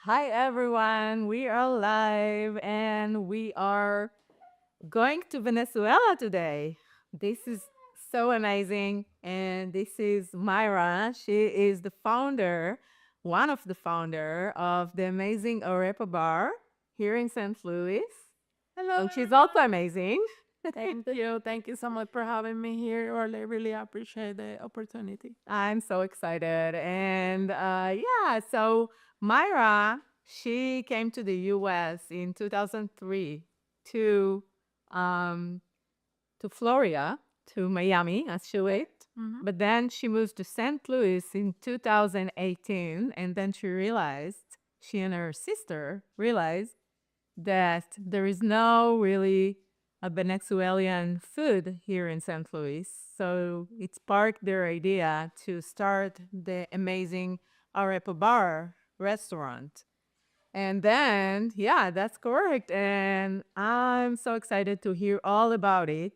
Hi everyone, we are live and we are going to Venezuela today. This is so amazing. And this is Mayra. She is the founder, one of the founder of the Amazing Arepa Bar here in St. Louis. Hello, And she's also everyone. amazing. Thank you. Thank you so much for having me here. I really appreciate the opportunity. I'm so excited. And so Myra, she came to the US in 2003 to um, to Florida, to Miami, actually. Mhm. But then she moved to St. Louis in 2018, and then she and her sister realized that there is no really a Venezuelan food here in St. Louis. So it sparked their idea to start the amazing Arepa Bar restaurant. And then, yeah, that's correct. And I'm so excited to hear all about it.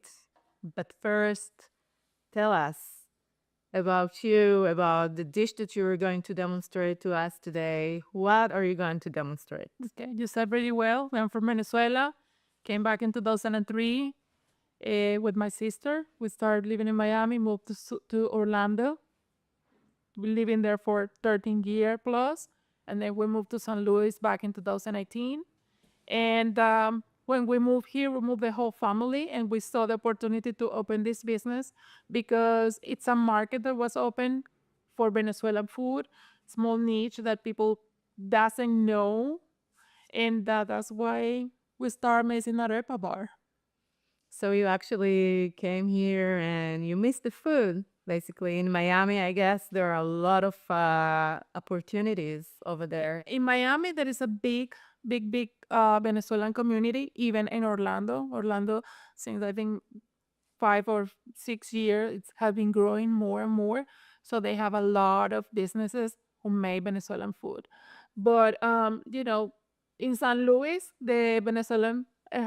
But first, tell us about you, about the dish that you are going to demonstrate to us today. What are you going to demonstrate? Okay, you said really well. I'm from Venezuela. Came back in 2003 with my sister. We started living in Miami, moved to Orlando. We living there for 13 years plus. And then we moved to St. Louis back in 2018. And when we moved here, we moved the whole family, and we saw the opportunity to open this business because it's a market that was open for Venezuelan food, small niche that people doesn't know, and that's why we start Amazing Arepa Bar. So you actually came here and you missed the food, basically. In Miami, I guess there are a lot of opportunities over there. In Miami, there is a big Venezuelan community, even in Orlando. Orlando, since I think 5 or 6 years, it has been growing more and more. So they have a lot of businesses who make Venezuelan food. But in San Luis, the Venezuelan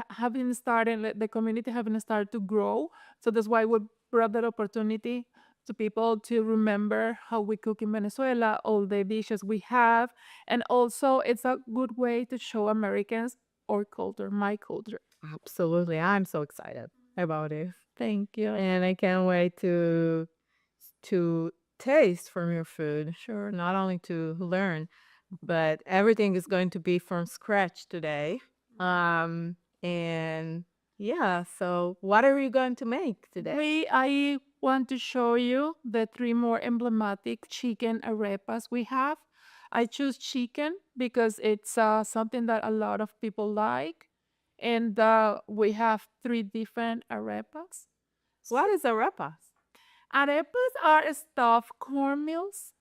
have been starting, the community have been started to grow. So that's why we brought that opportunity to people to remember how we cook in Venezuela, all the dishes we have, and also it's a good way to show Americans our culture, my culture. Absolutely. I'm so excited about it. Thank you. And I can't wait to taste from your food. Sure, not only to learn, but everything is going to be from scratch today. And yeah, so what are you going to make today? I want to show you the three more emblematic chicken arepas we have. I choose chicken because it's something that a lot of people like, and we have three different arepas. What is arepas? Arepas are stuffed cornmeals.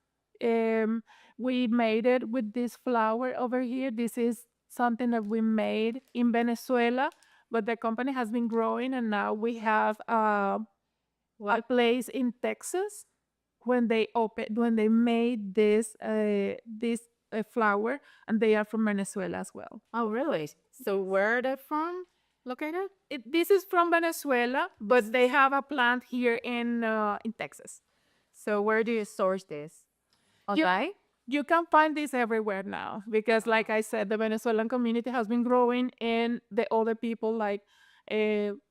Um, we made it with this flour over here. This is something that we made in Venezuela, but the company has been growing, and now we have a place in Texas when they made this flour, and they are from Venezuela as well. Oh, really? So where are they from? Located? This is from Venezuela, but they have a plant here in Texas. So where do you source this? You Okay. you can find this everywhere now because, like I said, the Venezuelan community has been growing, and the other people like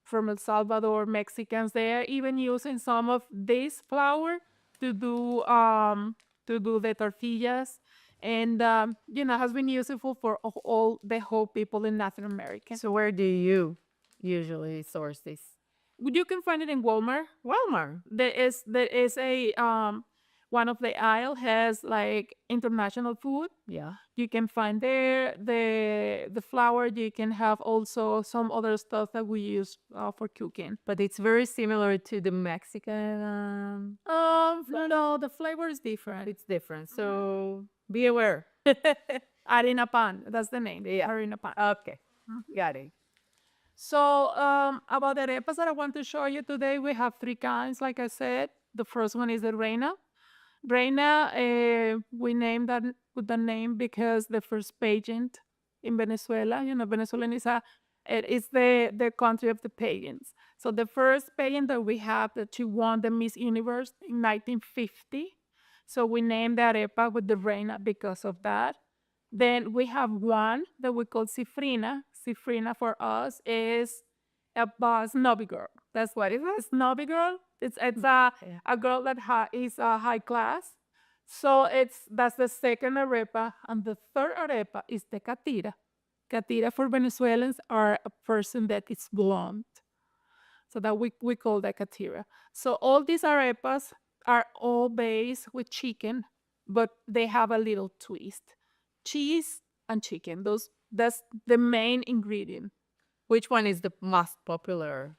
from El Salvador, Mexicans, they are even using some of this flour to do um, to do the tortillas, and has been useful for all the whole people in Latin America. So where do you usually source this? You can find it in Walmart. Walmart. There is a one of the aisle has like international food. Yeah. You can find there the flour. You can have also some other stuff that we use for cooking. But it's very similar to the Mexican. No, the flavor is different. It's different. So be aware. Harina pan, that's the name. Yeah. Harina pan. Okay. Got it. So about the arepas that I want to show you today, we have three kinds. Like I said, the first one is the reina. Reina, we named that with the name because the first pageant in Venezuela, Venezuela is the country of the pagans. So the first pageant that we have that she won the Miss Universe in 1950. So we named the arepa with the reina because of that. Then we have one that we call cifrina. Cifrina for us is a snobby girl. That's what it is. Snobby girl. It's a girl that is high class. So that's the second arepa, and the third arepa is the catira. Catira for Venezuelans are a person that is blonde. So that we call that catira. So all these arepas are all based with chicken, but they have a little twist. Cheese and chicken. That's the main ingredient. Which one is the most popular?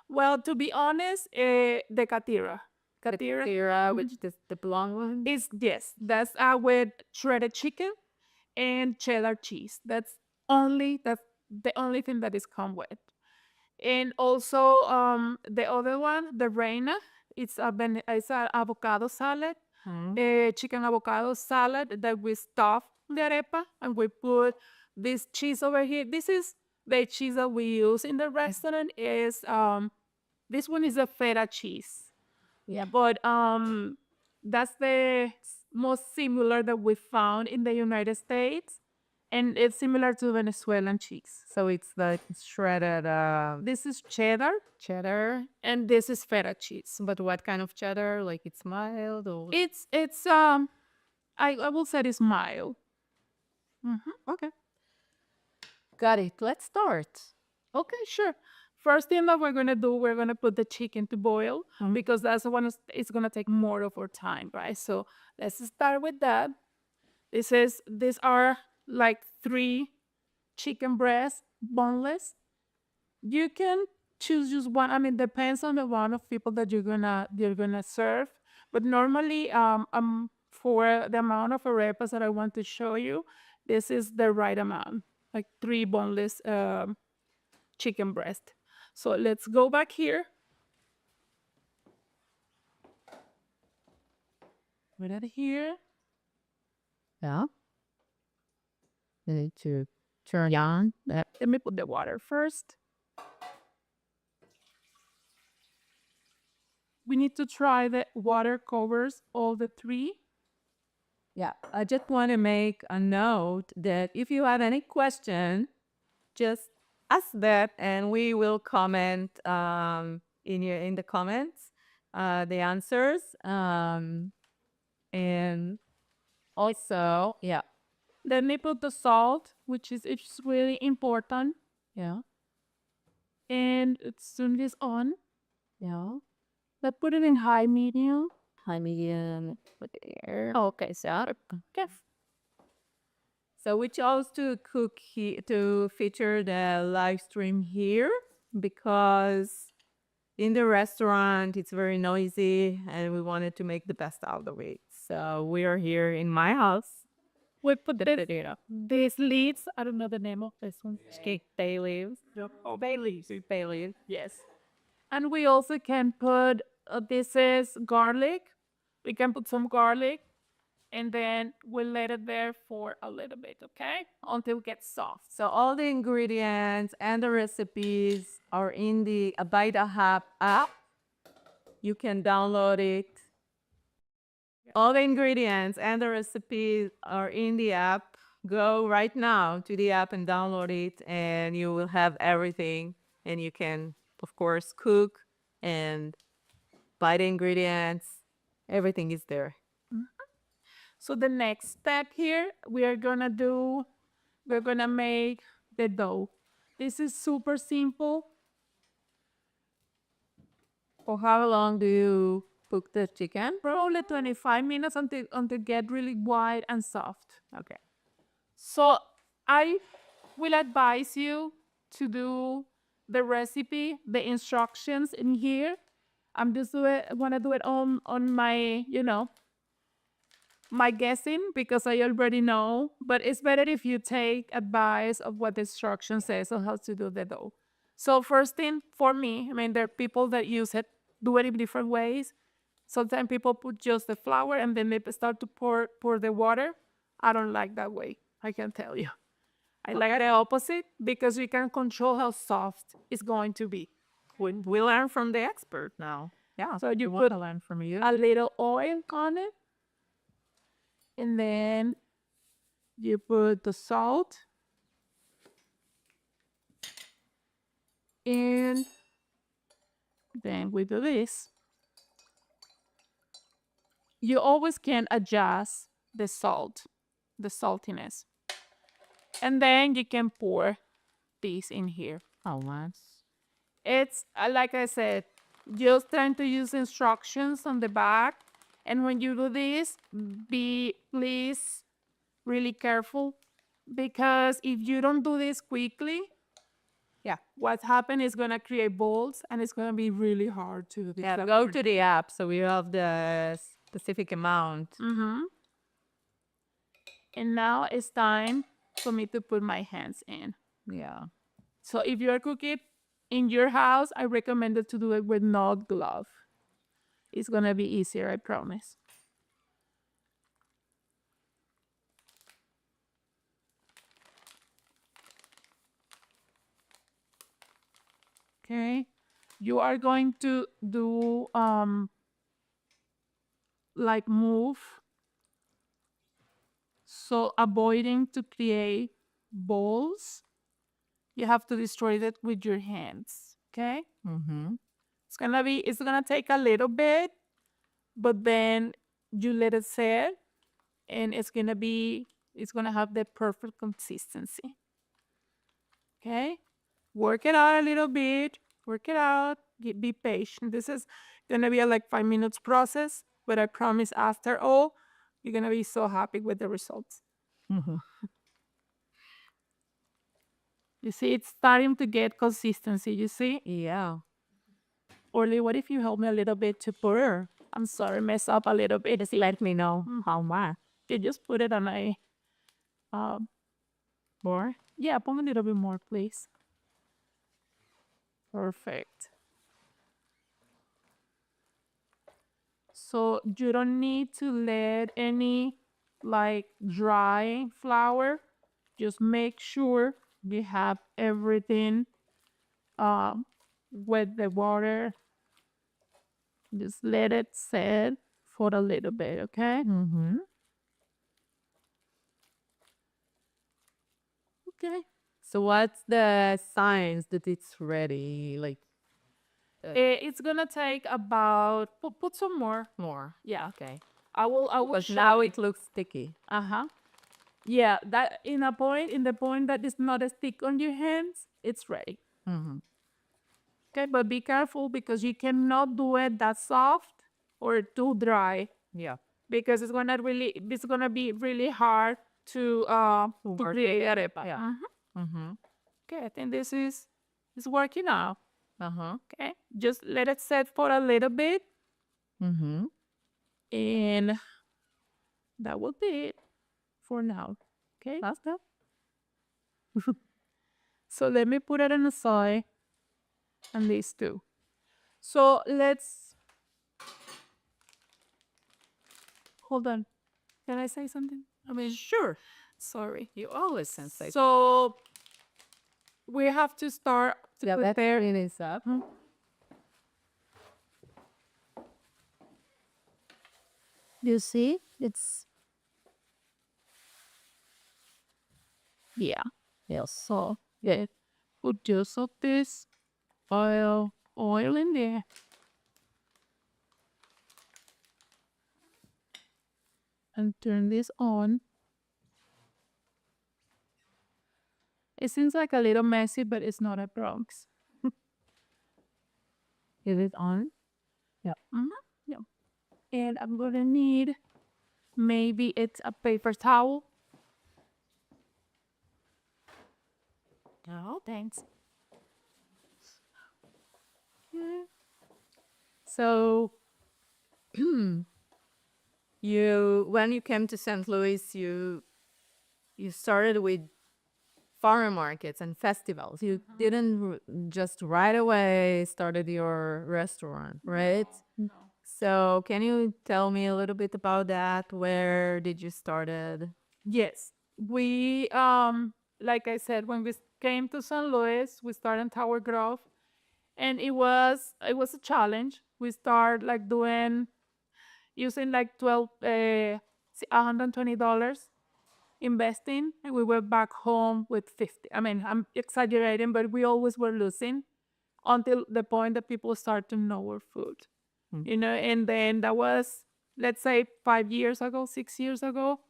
Well, to be honest, the catira. Catira Tira, which is the blonde one? is yes, that's with shredded chicken and cheddar cheese. That's the only thing that is come with. And also the other one, the reina, it's a avocado salad, a chicken avocado salad that we stuff the arepa and we put this cheese over here. This is the cheese that we use in the restaurant. Is this one is a feta cheese. Yeah. But that's the most similar that we found in the United States, and it's similar to Venezuelan cheese. So it's the shredded This is cheddar, cheddar. and this is feta cheese. But what kind of cheddar? Like it's mild or It's I will say it's mild. okay. Got it. Let's start. Okay, sure. First thing that we're gonna do, we're gonna put the chicken to boil because that's the one it's gonna take more of our time, right? So let's start with that. These are like 3 chicken breasts, boneless. You can choose just one. I mean, depends on the amount of people that you're gonna serve. But normally, for the amount of arepas that I want to show you, this is the right amount, like 3 boneless chicken breast. So let's go back here. Put it here. Yeah. You need to turn on that. Let me put the water first. We need to try the water covers all the 3. Yeah. I just want to make a note that if you have any question, just ask that and we will comment in the comments the answers. And also, yeah. Then we put the salt, which is it's really important. Yeah. And as soon as it's on, Yeah. let's put it in high medium. High medium put it here. Okay, so okay. So we chose to to feature the live stream here because in the restaurant it's very noisy and we wanted to make the best out of it. So we are here in my house. We put these leaves. I don't know the name of this one. Bay leaves. Oh, bay leaves. Bay leaves. Yes. And we also can put, this is garlic. We can put some garlic and then we'll let it there for a little bit, okay? Until it gets soft. So all the ingredients and the recipes are in the Abaida Hub app. You can download it. All the ingredients and the recipes are in the app. Go right now to the app and download it, and you will have everything. And you can, of course, cook and buy the ingredients. Everything is there. So the next step here, we're gonna make the dough. This is super simple. For how long do you cook the chicken? Probably 25 minutes until get really white and soft. Okay. So I will advise you to do the recipe, the instructions in here. I'm just wanna do it on my, my guessing because I already know. But it's better if you take advice of what the instruction says on how to do the dough. So first thing for me, I mean, there are people that do it in different ways. Sometimes people put just the flour and then they start to pour the water. I don't like that way, I can tell you. I like the opposite because you can control how soft it's going to be. We learn from the expert now. Yeah. So you want put to learn from you. a little oil on it, and then You put the salt and then we do this. You always can adjust the salt, the saltiness. And then you can pour this in here. How much? It's like I said, just trying to use instructions on the back. And when you do this, be please really careful because if you don't do this quickly, Yeah. what happens is gonna create balls and it's gonna be really hard to do. Yeah, go to the app so we have the specific amount. Mm-hmm. And now it's time for me to put my hands in. Yeah. So if you're cooking in your house, I recommend it to do it with no glove. It's gonna be easier, I promise. Okay. You are going to do like move. So avoiding to create balls, you have to destroy it with your hands. Okay? Mm-hmm. It's gonna take a little bit, but then you let it sit and it's gonna have the perfect consistency. Okay? Work it out a little bit, work it out, be patient. This is gonna be a like 5 minutes process, but I promise after all, you're gonna be so happy with the results. Mm-hmm. You see, it's starting to get consistency, you see? Yeah. Orly, what if you help me a little bit to pour? I'm sorry, mess up a little bit. Just let me know how much. You just put it on a um More? yeah, put a little bit more, please. Perfect. So you don't need to let any like dry flour. Just make sure you have everything with the water. Just let it set for a little bit, okay? Mm-hmm. Okay. So what's the signs that it's ready? Like It's gonna take about put some more. more. Yeah. Okay. I will But show now you. it looks sticky. Uh-huh. Yeah, that in the point that it's not a stick on your hands, it's ready. Mm-hmm. Okay, but be careful because you cannot do it that soft or too dry Yeah. because it's gonna be really hard to work. create arepa. Yeah. Mm-hmm. Okay, I think this is working out. Uh-huh. Okay, just let it set for a little bit, Mm-hmm. and that will be it for now. Okay, That's good. so let me put it on the side and these two. So let's hold on. Can I say something? I mean, Sure. sorry. You always sensate. So we have to start to Yeah, that prepare. it is up. You see, it's yeah. Yes. So yeah, put just of this oil in there. And turn this on. It seems like a little messy, but it's not a Bronx. Is it on? Yeah. Yeah. And I'm gonna need maybe it's a paper towel. Oh, thanks. Yeah. So you when you came to St. Louis, you started with farmer markets and festivals. You didn't just right away started your restaurant, right? No. So can you tell me a little bit about that? Where did you started? Yes. We like I said, when we came to St. Louis, we started in Tower Grove and it was a challenge. We start like doing using like $120 investing, and we went back home with 50. I mean, I'm exaggerating, but we always were losing until the point that people start to know our food. And then that was, let's say, 5 years ago, 6 years ago.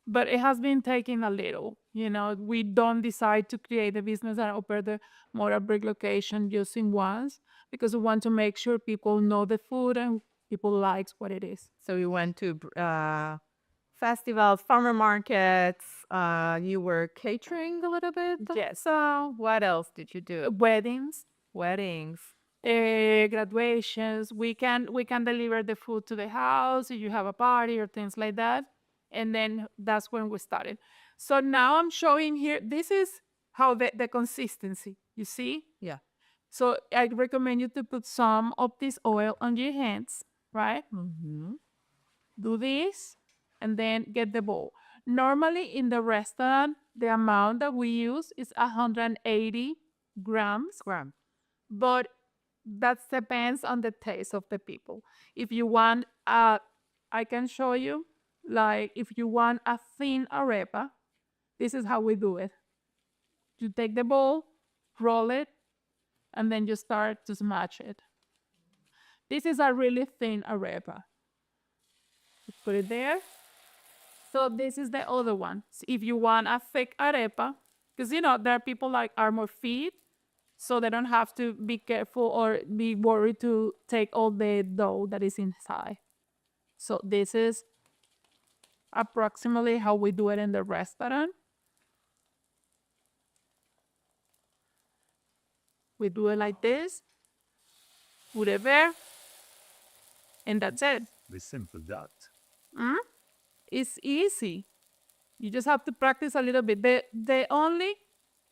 But it has been taking a little. We don't decide to create a business and open the more brick location just in once because we want to make sure people know the food and people likes what it is. So you went to festivals, farmer markets. You were catering a little bit. Yes. So what else did you do? Weddings, Weddings. graduations. We can deliver the food to the house if you have a party or things like that. And then that's when we started. So now I'm showing here. This is how the consistency. You see? Yeah. So I recommend you to put some of this oil on your hands, right? Mm-hmm. Do this, and then get the bowl. Normally in the restaurant, the amount that we use is 180 grams, but that depends on the taste of the people. If you want, I can show you, like if you want a thin arepa, this is how we do it. You take the bowl, roll it, and then you start to smash it. This is a really thin arepa. You put it there. So this is the other one. So if you want a thick arepa, because there are people like are more fit, so they don't have to be careful or be worried to take all the dough that is inside. So this is approximately how we do it in the restaurant. We do it like this, put it there, and that's it. Very simple that. It's easy. You just have to practice a little bit. The only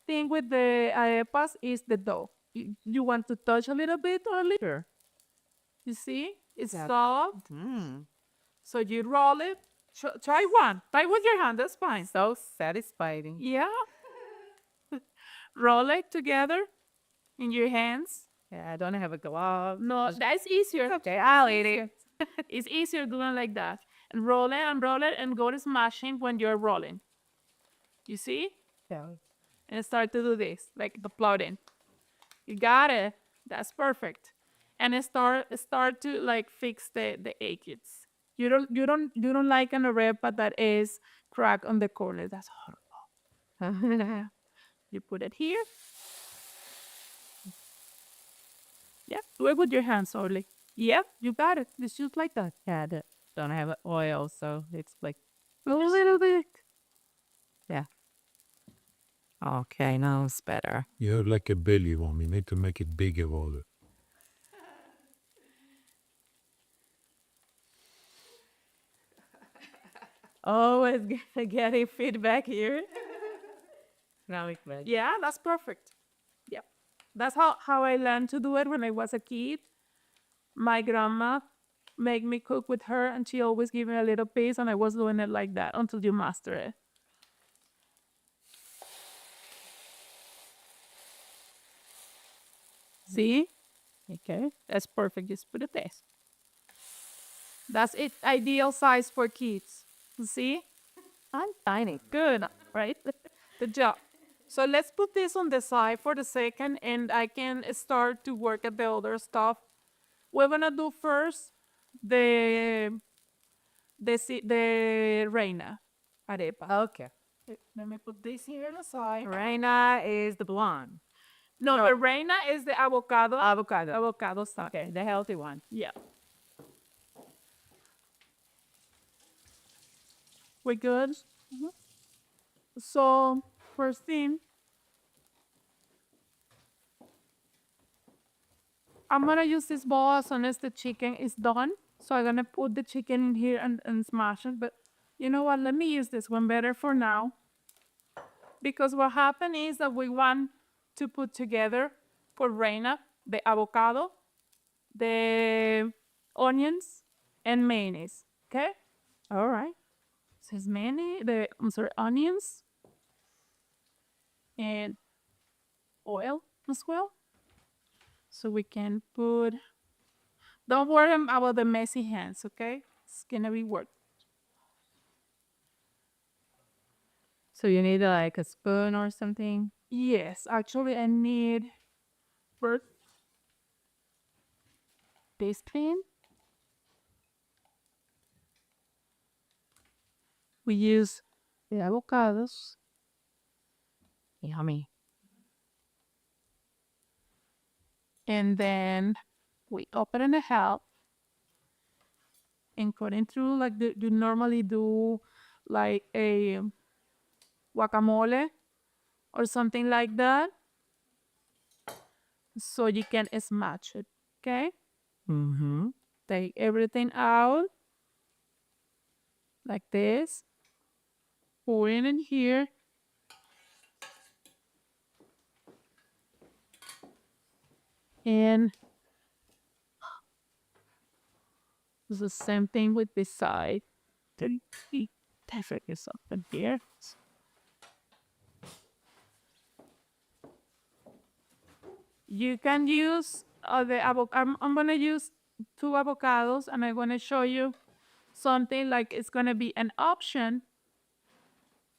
thing with the arepas is the dough. You want to touch a little bit or a little. Sure. You see? It's Yeah. soft. Mm. So you roll it. Try one. Try with your hand. That's fine. So satisfying. Yeah. Roll it together in your hands. Yeah, I don't have a glove. No, that's easier. Okay, I'll eat it. It's easier doing like that. And roll it and go to smashing when you're rolling. You see? Yeah. And start to do this, like the plotting. You got it. That's perfect. And start to like fix the edges. You don't like an arepa that is cracked on the corner. That's horrible. You put it here. Yeah, do it with your hands only. Yep, you got it. It's just like that. Yeah, don't have oil, so it's like A little bit. yeah. Okay, now it's better. You have like a belly one. You need to make it bigger rather. Always getting feedback here. Now it's better. Yeah, that's perfect. Yeah. That's how I learned to do it when I was a kid. My grandma made me cook with her, and she always gave me a little piece, and I was doing it like that until you master it. See? Okay, that's perfect. Just put it there. That's it. Ideal size for kids. See? I'm tiny. Good, right? Good job. So let's put this on the side for the second, and I can start to work at the other stuff. We're gonna do first the reina arepa. Okay. Let me put this here on the side. Reina is the blonde. No, the reina is the avocado. Avocado. Stuff. Okay, the healthy one. Yeah. We good? So first thing, I'm gonna use this bowl as soon as the chicken is done. So I'm gonna put the chicken in here and smash it. But you know what? Let me use this one better for now. Because what happened is that we want to put together for reina the avocado, the onions, and mayonnaise. Okay? All right. So it's mayonnaise, onions, and oil as well. So we can put. Don't worry about the messy hands, okay? It's gonna be work. So you need like a spoon or something? Yes, actually, I need first this thing. We use the avocados. Yummy. And then we open it in half and cut it through like you normally do, like a guacamole or something like that. So you can smash it. Okay? Mm-hmm. Take everything out like this. Pour it in here. And it's the same thing with this side. Definitely something here. You can use the avocado. I'm gonna use 2 avocados, and I'm gonna show you something like it's gonna be an option,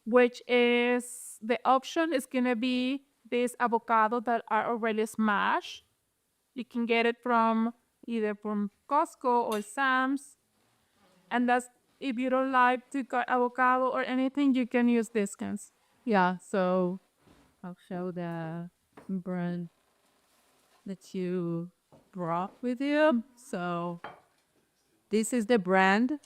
which is the option is gonna be these avocado that are already smashed. You can get it from either from Costco or Sam's, and that's if you don't like to cut avocado or anything, you can use these kinds. Yeah, so I'll show the brand that you brought with you. So this is the brand.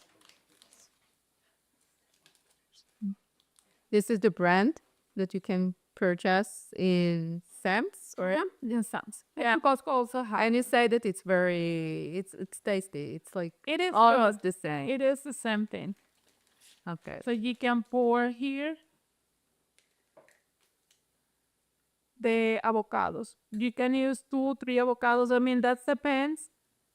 This is the brand that you can purchase in Sam's or In Sam's. yeah. Costco also has. And you say that it's very it's tasty. It's like It is almost good. the same. It is the same thing. Okay. So you can pour here the avocados. You can use 2, 3 avocados. I mean, that depends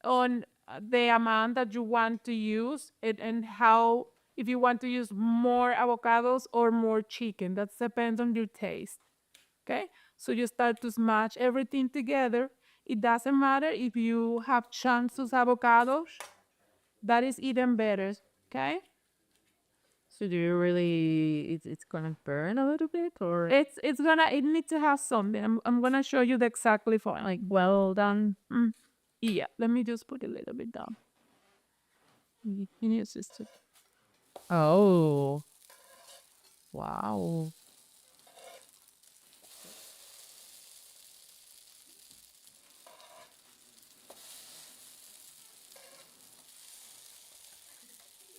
on the amount that you want to use and how, if you want to use more avocados or more chicken. That depends on your taste. Okay? So you start to smash everything together. It doesn't matter if you have chunks of avocados. That is even better. Okay? So do you really it's gonna burn a little bit or It's gonna, it needs to have something. I'm gonna show you the exactly for like, well done? yeah, let me just put a little bit down. You can use this too. Oh. Wow.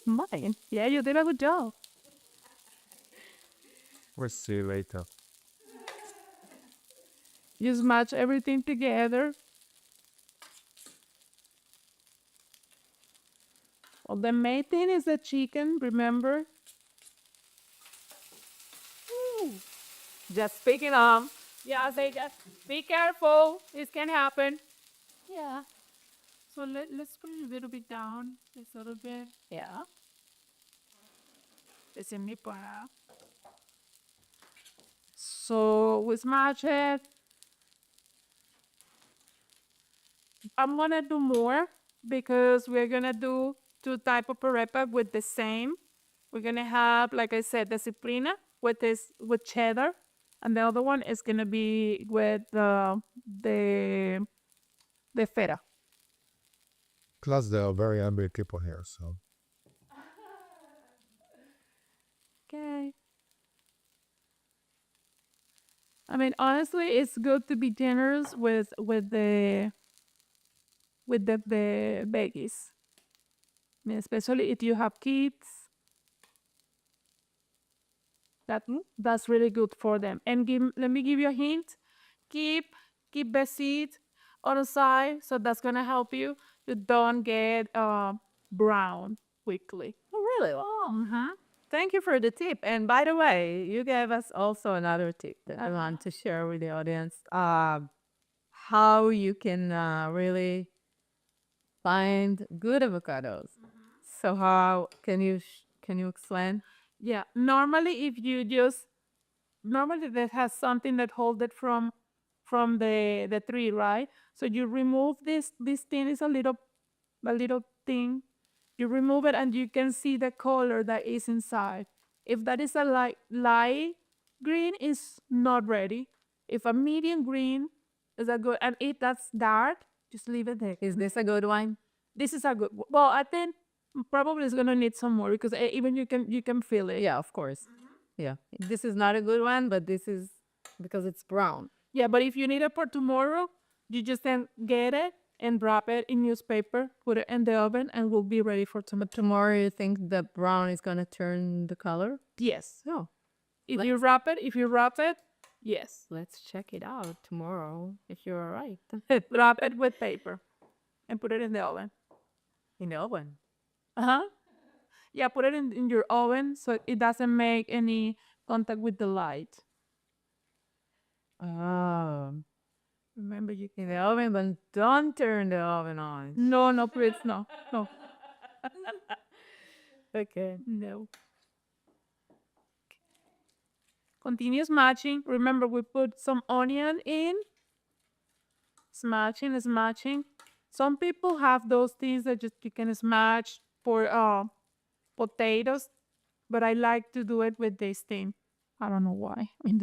Mine. Yeah, you did a good job. We'll see you later. Just match everything together. Well, the main thing is the chicken, remember? Just speaking of. Yeah, they just be careful. This can happen. Yeah. So let's put it a little bit down. Just a little bit. Yeah. It's in mi para. So we smash it. I'm gonna do more because we're gonna do 2 type of arepa with the same. We're gonna have, like I said, the ciprina with cheddar, and the other one is gonna be with the feta. Plus, there are very hungry people here, so. Okay. I mean, honestly, it's good to be generous with the veggies. I mean, especially if you have kids, that's really good for them. And let me give you a hint. Keep keep the seed on the side, so that's gonna help you to don't get brown quickly. Oh really? Oh, thank you for the tip. And by the way, you gave us also another tip that I want to share with the audience. How you can really find good avocados. So how can you explain? Yeah, normally if you just normally that has something that hold it from the tree, right? So you remove this thing is a little thing. You remove it and you can see the color that is inside. If that is a light green, is not ready. If a medium green is a good, and if that's dark, just leave it there. Is this a good one? This is a good. Well, I think probably it's gonna need some more because even you can feel it. Yeah, of course. Yeah. This is not a good one, but this is because it's brown. Yeah, but if you need it for tomorrow, you just then get it and wrap it in newspaper, put it in the oven, and will be ready for tomorrow. But tomorrow you think the brown is gonna turn the color? Yes. Oh, If you wrap it, yes. let's check it out tomorrow if you're all right. Wrap it with paper and put it in the oven. In the oven. Uh-huh. Yeah, put it in your oven so it doesn't make any contact with the light. Oh. Remember you In the oven, but don't turn the oven on. No, please, no. No. Okay. No. Continue smashing. Remember we put some onion in. Smashing. Some people have those things that just you can smash for potatoes, but I like to do it with this thing. I don't know why. I mean,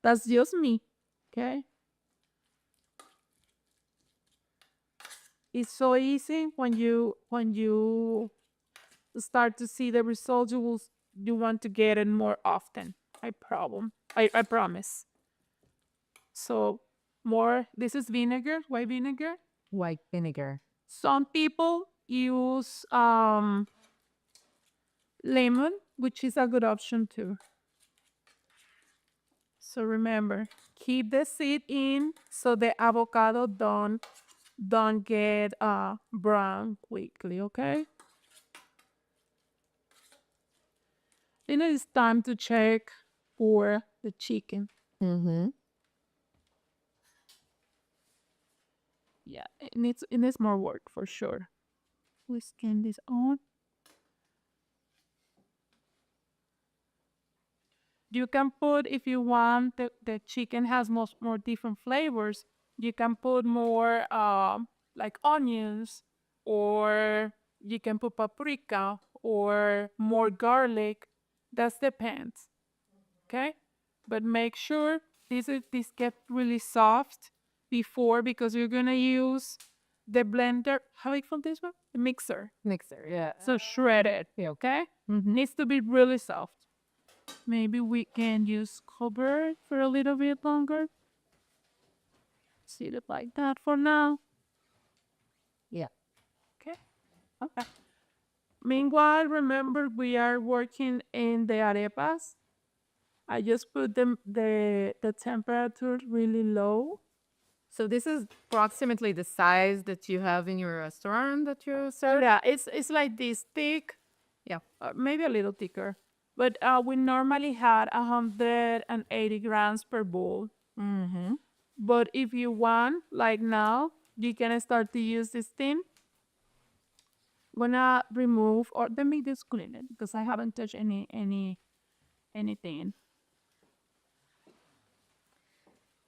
that's just me. Okay. It's so easy when you start to see the results. You want to get it more often. I promise. So more. This is vinegar. White vinegar. White vinegar. Some people use lemon, which is a good option too. So remember, keep the seed in so the avocado don't get brown quickly, okay? Then it is time to check for the chicken. Mm-hmm. Yeah, it needs more work for sure. We skin this on. You can put, if you want, the chicken has more different flavors. You can put more like onions, or you can put paprika or more garlic. That depends. Okay, but make sure this get really soft before, because you're gonna use the blender. How do you call this one? The mixer. Mixer, yeah. So shred it. Okay, needs to be really soft. Maybe we can just cover it for a little bit longer. Set it like that for now. Yeah. Okay. Okay. Meanwhile, remember we are working in the arepas. I just put the temperature really low. So this is approximately the size that you have in your restaurant that you serve? Yeah, it's like this thick. Yeah. Maybe a little thicker. But we normally had 180 grams per bowl. Mm-hmm. But if you want, like now, you can start to use this thing. Gonna remove, or let me just clean it because I haven't touched anything.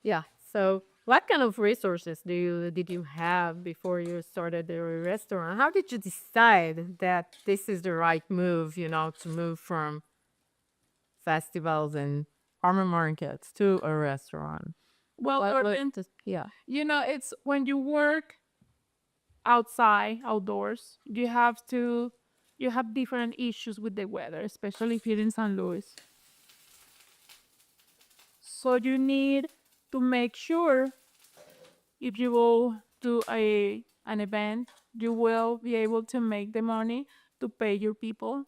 Yeah. So what kind of resources did you have before you started the restaurant? How did you decide that this is the right move, to move from festivals and farmer markets to a restaurant? Well, Yeah. it's when you work outside, outdoors, you have different issues with the weather, especially if you're in San Luis. So you need to make sure if you will do an event, you will be able to make the money to pay your people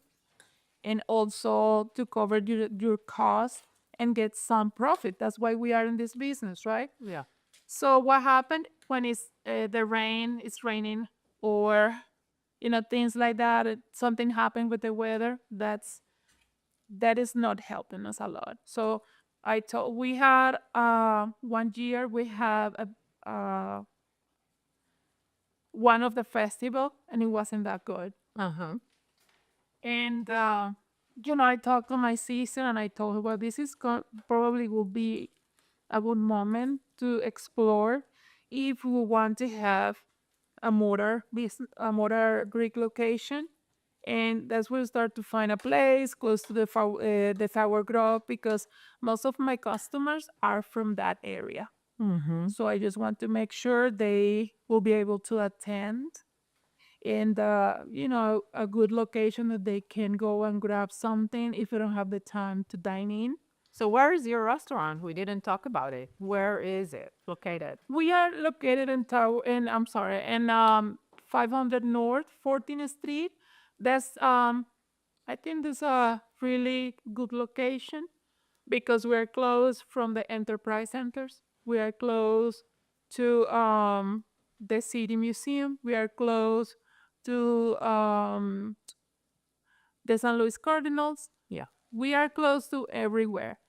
and also to cover your costs and get some profit. That's why we are in this business, right? Yeah. So what happened when it's raining, or things like that, something happened with the weather, that is not helping us a lot. So we had 1 year we have one of the festival, and it wasn't that good. Uh-huh. And I talked to my sister and I told her, well, this is probably will be a good moment to explore if we want to have a motor Greek location. And that's where I start to find a place close to the Tower Grove because most of my customers are from that area. So I just want to make sure they will be able to attend in a good location that they can go and grab something if they don't have the time to dine in. So where is your restaurant? We didn't talk about it. Where is it located? We are located in 500 North 14th Street. That's I think that's a really good location because we're close from the enterprise centers. We are close to the city museum. We are close to the San Luis Cardinals. Yeah. We are close to everywhere.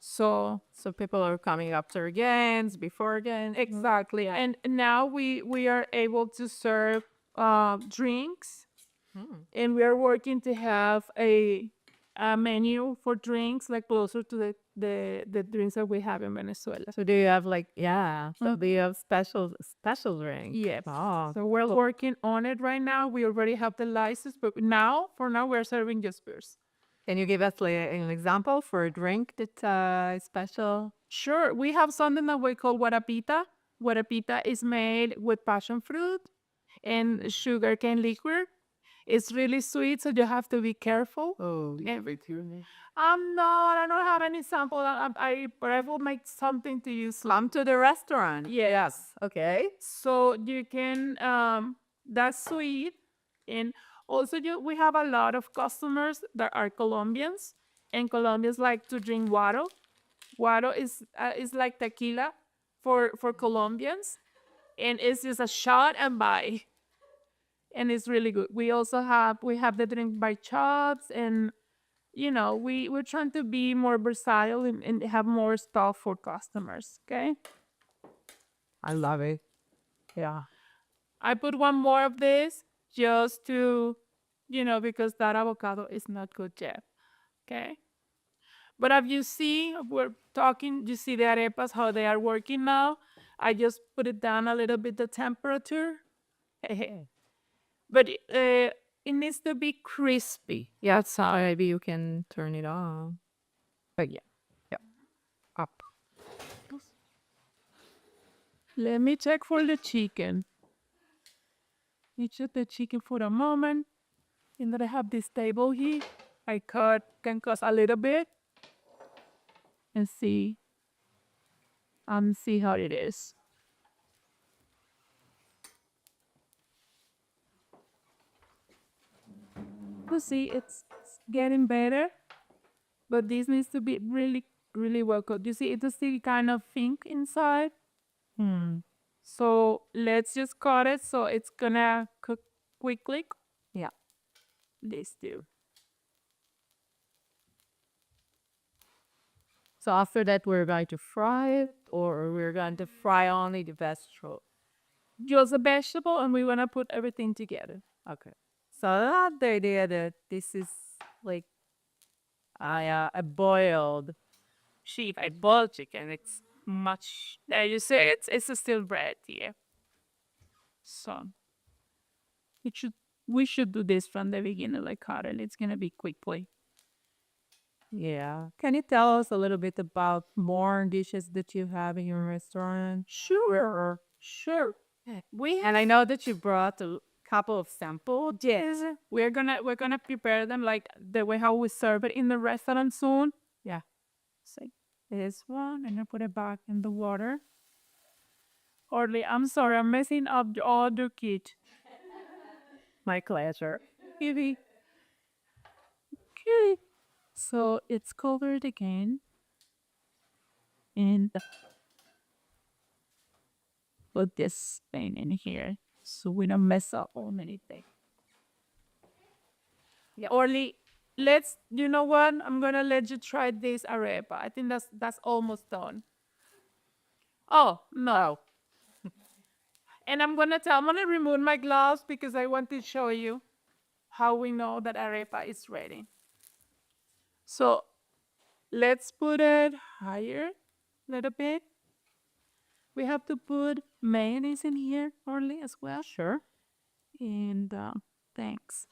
So So people are coming after games, before games. exactly, and now we are able to serve drinks, and we are working to have a menu for drinks like closer to the drinks that we have in Venezuela. So do you have so do you have special drinks? Yes. Oh, So we're working on it right now. We already have the license, but for now, we're serving just beers. can you give us an example for a drink that is special? Sure. We have something that we call guarapita. Guarapita is made with passion fruit and sugarcane liquor. It's really sweet, so you have to be careful. Oh, No, I don't have any sample. But I will make something to use. come to the restaurant. Yes. Okay. So you can that's sweet, and also we have a lot of customers that are Colombians, and Colombians like to drink guaro. Guaro is like tequila for Colombians, and it's just a shot and buy, and it's really good. We have the drink by chops, and we're trying to be more versatile and have more stuff for customers. Okay. I love it. Yeah. I put one more of this just to, because that avocado is not good yet. Okay. But as you see, you see the arepas, how they are working now. I just put it down a little bit, the temperature. But it needs to be crispy. Yeah, so maybe you can turn it on. But yeah. Yeah. Up. Let me check for the chicken. You check the chicken for a moment. And then I have this table here. I can cut a little bit and see how it is. You see, it's getting better, but this needs to be really, really well cooked. You see, it's still kind of pink inside. So let's just cut it so it's gonna cook quickly. Yeah. These two. So after that, we're going to fry it, or we're going to fry only the vegetable. Just a vegetable, and we wanna put everything together. Okay. So that's the idea that this is like a boiled Sheep, I boiled chicken. It's much. You say it's still bread, yeah. So it should we should do this from the beginning, like Karel. It's gonna be quickly. Yeah. Can you tell us a little bit about more dishes that you have in your restaurant? Sure. And I know that you brought a couple of samples. Yes, we're gonna prepare them like the way how we serve it in the restaurant soon. Yeah. See this one, and I put it back in the water. Orly, I'm sorry, I'm messing up all the kit. My pleasure. Kitty. Okay. So it's covered again. And put this thing in here so we don't mess up on anything. Yeah. Orly, you know what? I'm gonna let you try this arepa. I think that's almost done. Oh, no. And I'm gonna remove my gloves because I want to show you how we know that arepa is ready. So let's put it higher a little bit. We have to put mayonnaise in here, Orly, as well. Sure. And thanks.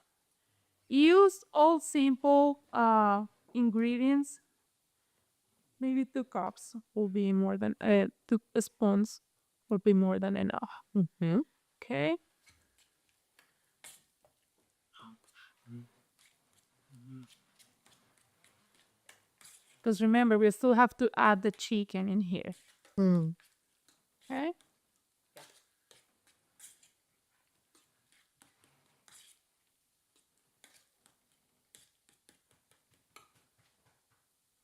use all simple ingredients. Maybe 2 cups will be more than 2 spoons will be more than enough. Mm-hmm. Okay. Because remember, we still have to add the chicken in here. Mm. Okay.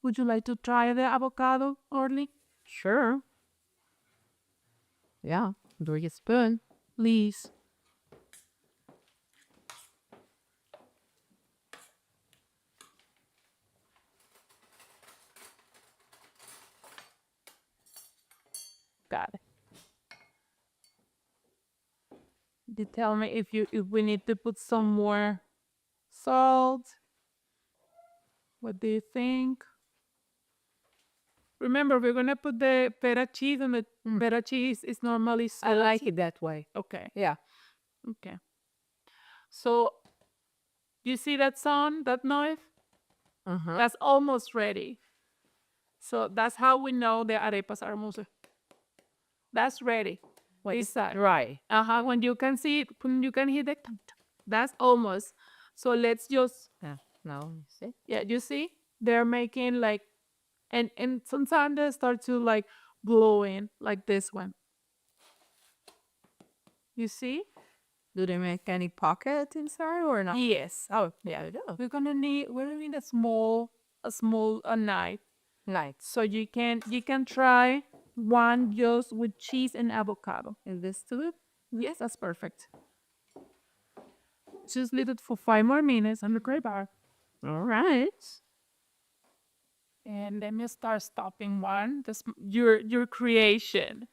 Would you like to try the avocado, Orly? Sure. Yeah. Bring a spoon. Please. Got it. You tell me if we need to put some more salt. What do you think? Remember, we're gonna put the feta cheese, and the feta cheese is normally I salty. like it that way. Okay. Yeah. Okay. So, you see that sound, that noise? Uh-huh. That's almost ready. So that's how we know the arepas are almost. That's ready. This side. Dry. When you can see it, when you can hear the, that's almost. So let's just, Yeah. Now you see. yeah, you see, they're making like, and sometimes they start to like blow in like this one. You see? Do they make any pocket inside or not? Yes. Oh, yeah, they do. We're gonna need a small knife. Nice. So you can try one just with cheese and avocado. Is this too? Yes, that's perfect. Just leave it for 5 more minutes on the gray bar. All right. And let me start stopping one. Your creation.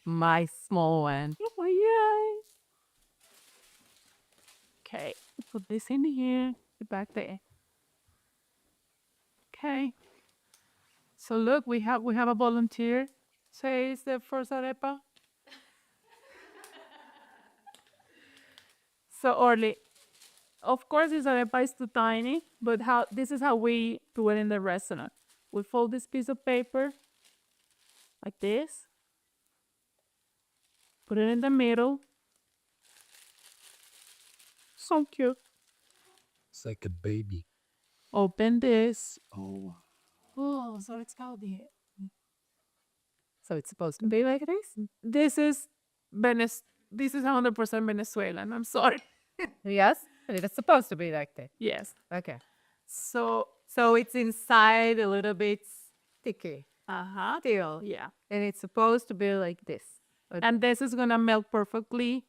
My small one. Oh yeah. Okay, put this in here. Put back there. Okay. So look, we have a volunteer. Say it's the first arepa. So Orly, of course this arepa is too tiny, but this is how we do it in the restaurant. We fold this piece of paper like this. Put it in the middle. So cute. It's like a baby. Open this. Oh. Oh, so it's called the. So it's supposed to be like this? This is This is 100% Venezuelan. I'm sorry. Yes. It is supposed to be like that. Yes. Okay. So So it's inside a little bit sticky. Still. yeah. And it's supposed to be like this. And this is gonna melt perfectly.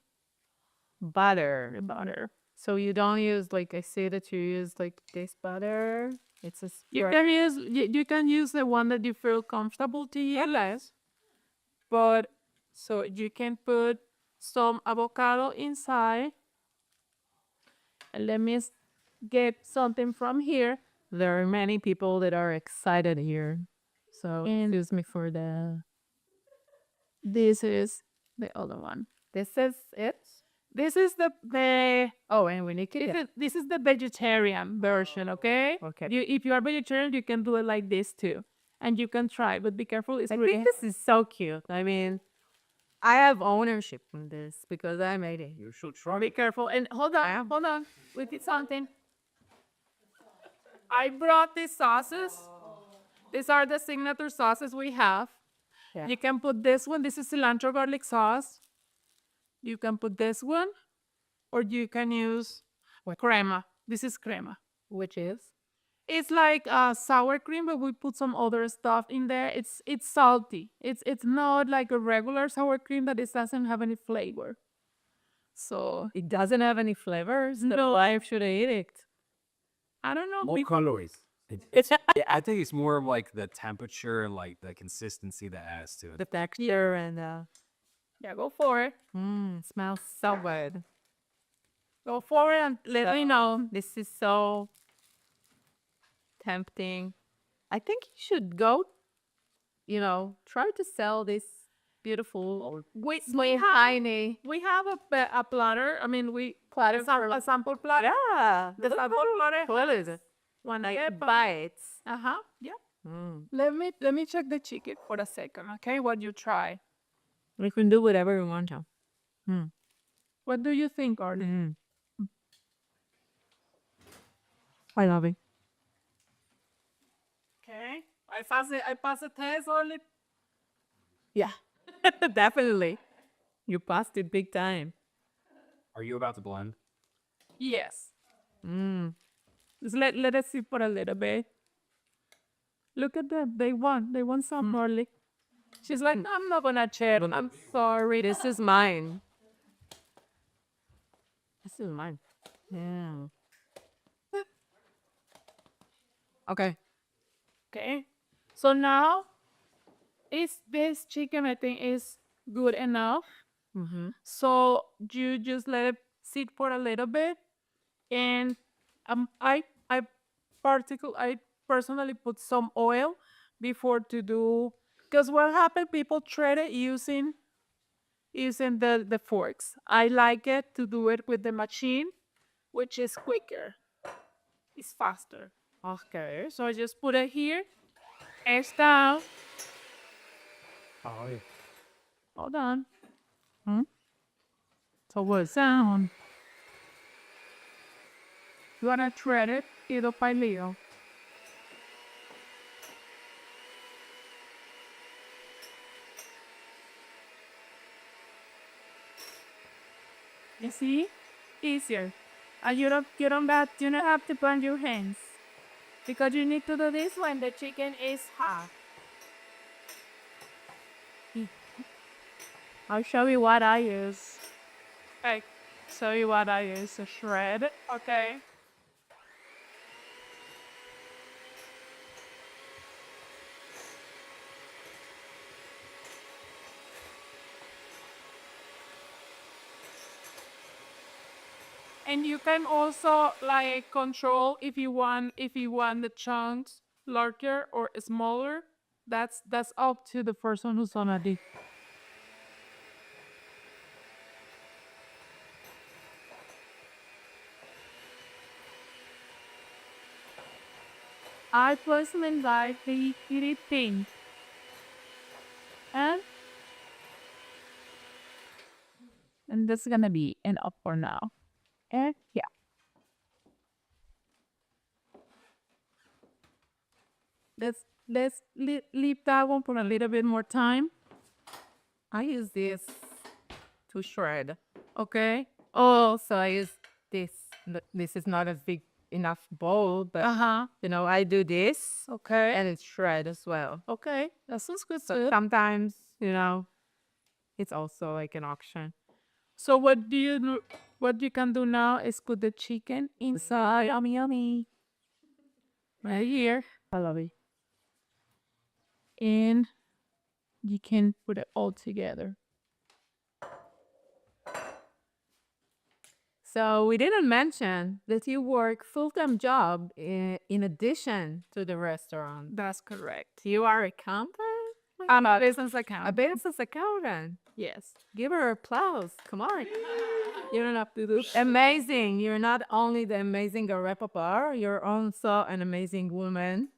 Butter. Butter. So you don't use like I see that you use like this butter. It's a You can use the one that you feel comfortable to use. But so you can put some avocado inside. And let me get something from here. There are many people that are excited here. So excuse me for the. This is the other one. This is it. This is the Oh, and we need to. this is the vegetarian version, okay? Okay. If you are vegetarian, you can do it like this too, and you can try, but be careful. It's I really think this is so cute. I mean, I have ownership in this because I made it. You should try be careful. And hold on, we did something. I brought these sauces. These are the signature sauces we have. Yeah. You can put this one. This is cilantro garlic sauce. You can put this one, or you can use crema. This is crema. Which is? It's like sour cream, but we put some other stuff in there. It's salty. It's not like a regular sour cream that it doesn't have any flavor. So It doesn't have any flavors. No. Why should I eat it? I don't know. More we- calories. Yeah, I think it's more of like the temperature and like the consistency that adds to it. The texture and Yeah, go for it. smells so good. Go for it and let me know. This is so tempting. I think you should go, try to sell this beautiful, We small, have tiny. we have a platter. I mean, we a sample platter. Yeah, The sample platter. what is it? One Like arepa. bites. Yeah. Mm. Let me check the chicken for a second, okay? What you try? We can do whatever we want to. What do you think, Arlie? Mm. I love it. Okay. I pass the test, Arlie. Yeah, definitely. You passed it big time. Are you about to blend? Yes. Mm. Just let us sit for a little bit. Look at them. They want some Arlie. She's like, I'm not gonna share. I'm sorry. This is mine. This is mine. Yeah. Okay. Okay. So now, is this chicken? I think is good enough. Mm-hmm. So you just let it sit for a little bit, and I personally put some oil before to do, because what happened, people try it using the forks. I like it to do it with the machine, which is quicker. It's faster. Okay, so I just put it here. Edge down. Oh, yeah. Hold on. So what sound? You wanna thread it little by little. You see? Easier. And you don't have to burn your hands. Because you need to do this when the chicken is hot. I'll show you what I use. I show you what I use to shred. Okay. And you can also like control if you want the chunks larger or smaller. That's up to the person who's gonna do. I personally like the kitty pink. And that's gonna be enough for now. And yeah. Let's leave that one for a little bit more time. I use this to shred. Okay. Oh, so I use this. This is not a big enough bowl, but Uh-huh. I do this Okay. and it's shred as well. Okay. That sounds good. So sometimes, it's also like an auction. So what do you do? What you can do now is put the chicken inside. Yummy, yummy. Right here. I love it. And you can put it all together. So we didn't mention that you work full-time job in addition to the restaurant. That's correct. You are accountant? I'm a business A account. business accountant. Yes. Give her applause. Come on. You don't have to do amazing. You're not only the amazing Arepa Bar, you're also an amazing woman.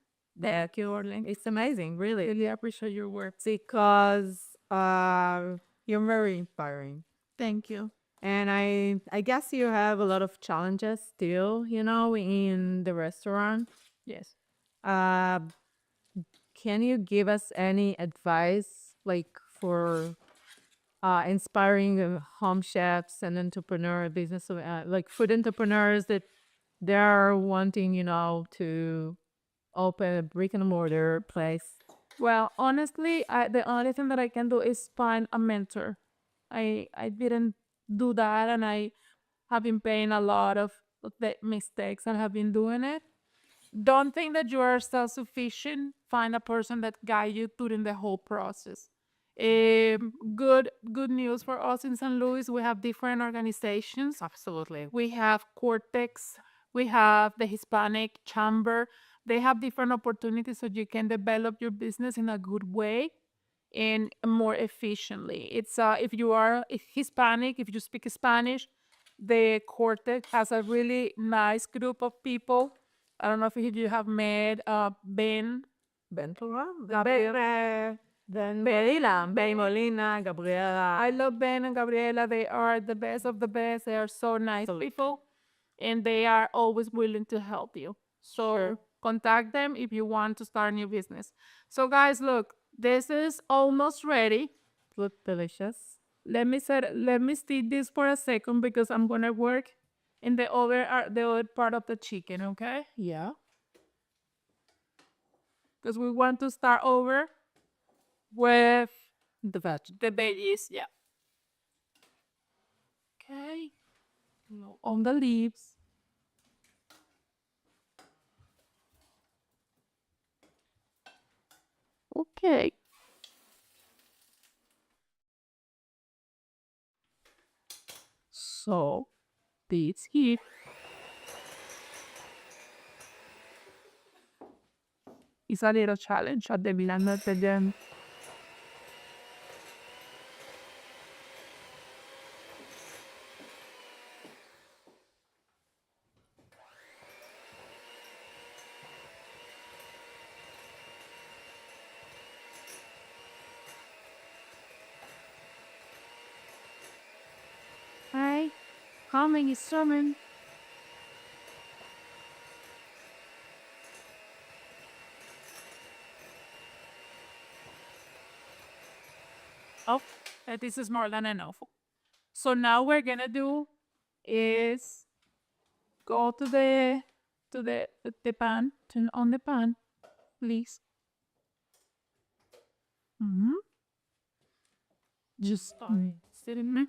Thank you, Orlin. It's amazing, really. Really appreciate your work. Because you're very inspiring. Thank you. And I guess you have a lot of challenges still, in the restaurant. Yes. Uh, can you give us any advice, like for inspiring home chefs and entrepreneur business, like food entrepreneurs that they're wanting, to open a brick and mortar place? Well, honestly, the only thing that I can do is find a mentor. I didn't do that, and I have been paying a lot of the mistakes and have been doing it. Don't think that you are self-sufficient. Find a person that guide you during the whole process. Good news for us in St. Louis. We have different organizations. Absolutely. We have Cortex. We have the Hispanic Chamber. They have different opportunities so you can develop your business in a good way. and more efficiently. It's if you are Hispanic, if you speak Spanish, the Cortex has a really nice group of people. I don't know if you have met Ben. Ventura, then Melina, Ben Molina, Gabriela. I love Ben and Gabriela. They are the best of the best. They are so nice people, and they are always willing to help you. So contact them if you want to start a new business. So guys, look, this is almost ready. Look delicious. Let me steam this for a second because I'm gonna work in the other part of the chicken. Okay? Yeah. Because we want to start over with The veg. the veggies. Yeah. Okay. On the leaves. Okay. So this here. Is a little challenge at the beginning of the gym. Hi, coming is summer. Oh, this is more than enough. So now we're gonna do is go to the pan, turn on the pan, please. Just sit in there.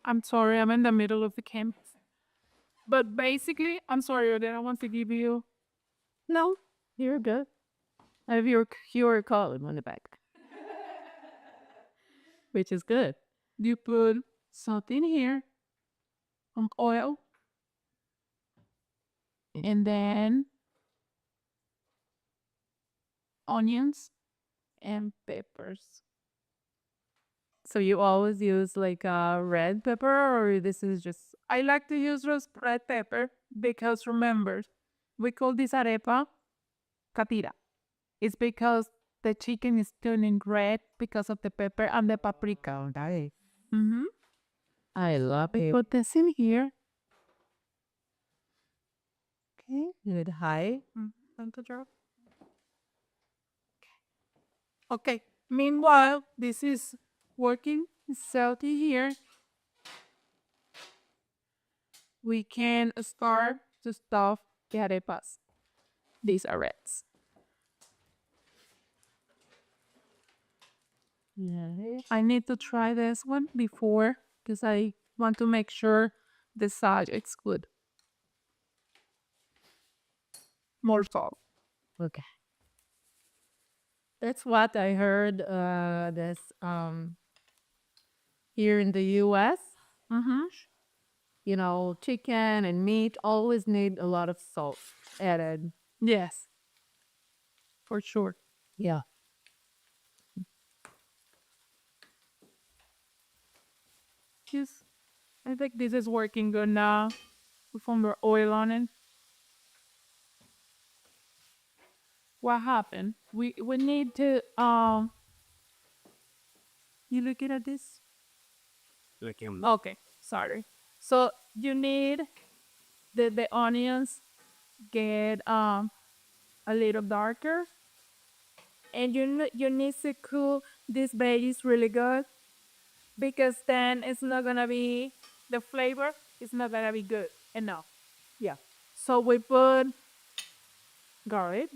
I'm sorry, I'm in the middle of the camp. But basically, I'm sorry, Odette, I want to give you. No, you're good. I have your QR code on the back, which is good. You put something here, some oil, and then onions and peppers. So you always use like a red pepper, or this is just I like to use red pepper because remember, we call this arepa catira. It's because the chicken is turning red because of the pepper and the paprika. nice. Mm-hmm. I love it. Put this in here. Okay, good. High. Temperature. Okay. Meanwhile, this is working. It's salty here. We can start to stuff the arepas. These are reds. Yeah. I need to try this one before because I want to make sure the side is good. More salt. Okay. That's what I heard. This here in the U.S. Mm-hmm. You know, chicken and meat always need a lot of salt added. Yes, for sure. Yeah. Yes, I think this is working good now. We found more oil on it. What happened? We need to you looking at this? Okay, sorry. So you need the onions get a little darker, and you need to cool these veggies really good because then it's not gonna be the flavor is not gonna be good enough. Yeah. So we put garlic,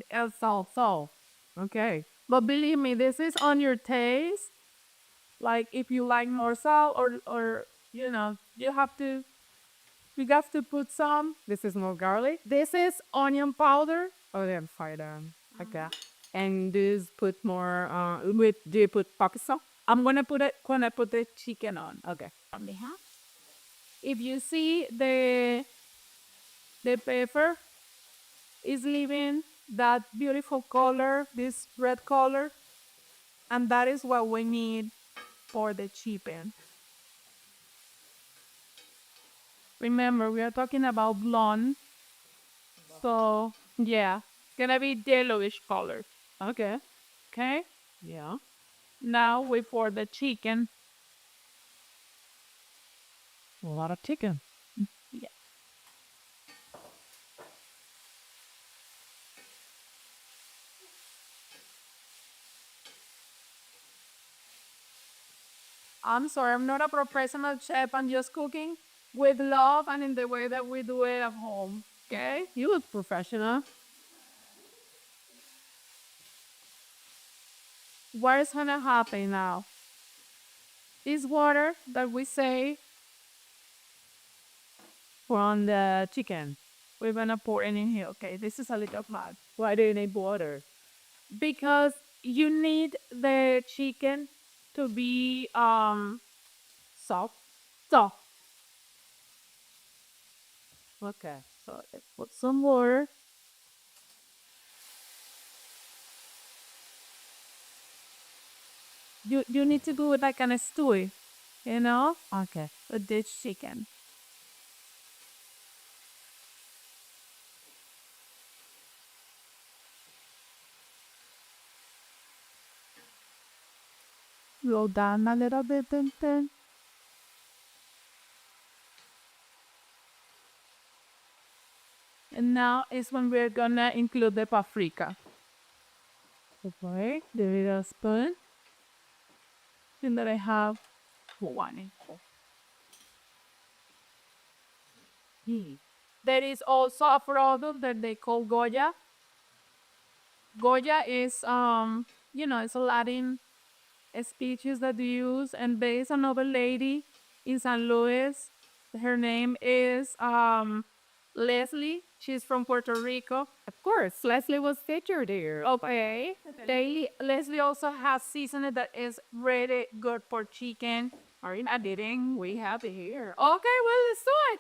and salt. Okay. But believe me, this is on your taste. Like if you like more salt or you have to put some. This is more garlic. This is onion powder. Oh, then fire down. Okay. And this put more. With do you put Pakistan? I'm gonna put the chicken on. Okay. On the half. If you see the pepper is leaving that beautiful color, this red color, and that is what we need for the chicken. Remember, we are talking about blonde, so yeah, it's gonna be yellowish color. Okay. Okay. Yeah. Now we pour the chicken. A lot of chicken. Yeah. I'm sorry, I'm not a professional chef. I'm just cooking with love and in the way that we do it at home. Okay? You look professional. What is gonna happen now? This water that we say From the chicken. we're gonna pour it in here. Okay, this is a little hot Why do you need water? because you need the chicken to be Salt. soft. Okay. So let's put some water. You need to do it like an stew, you know, Okay. with this chicken. Roll down a little bit and then. And now is when we're gonna include the paprika. Okay. The little spoon. And that I have one. There is also a product that they call Goya. Goya is it's a Latin speeches that they use, and there is another lady in San Luis. Her name is Leslie. She's from Puerto Rico. Of course. Leslie was featured here. Okay. Leslie also has seasoning that is really good for chicken. Are you not eating? We have it here. Okay, well, let's do it.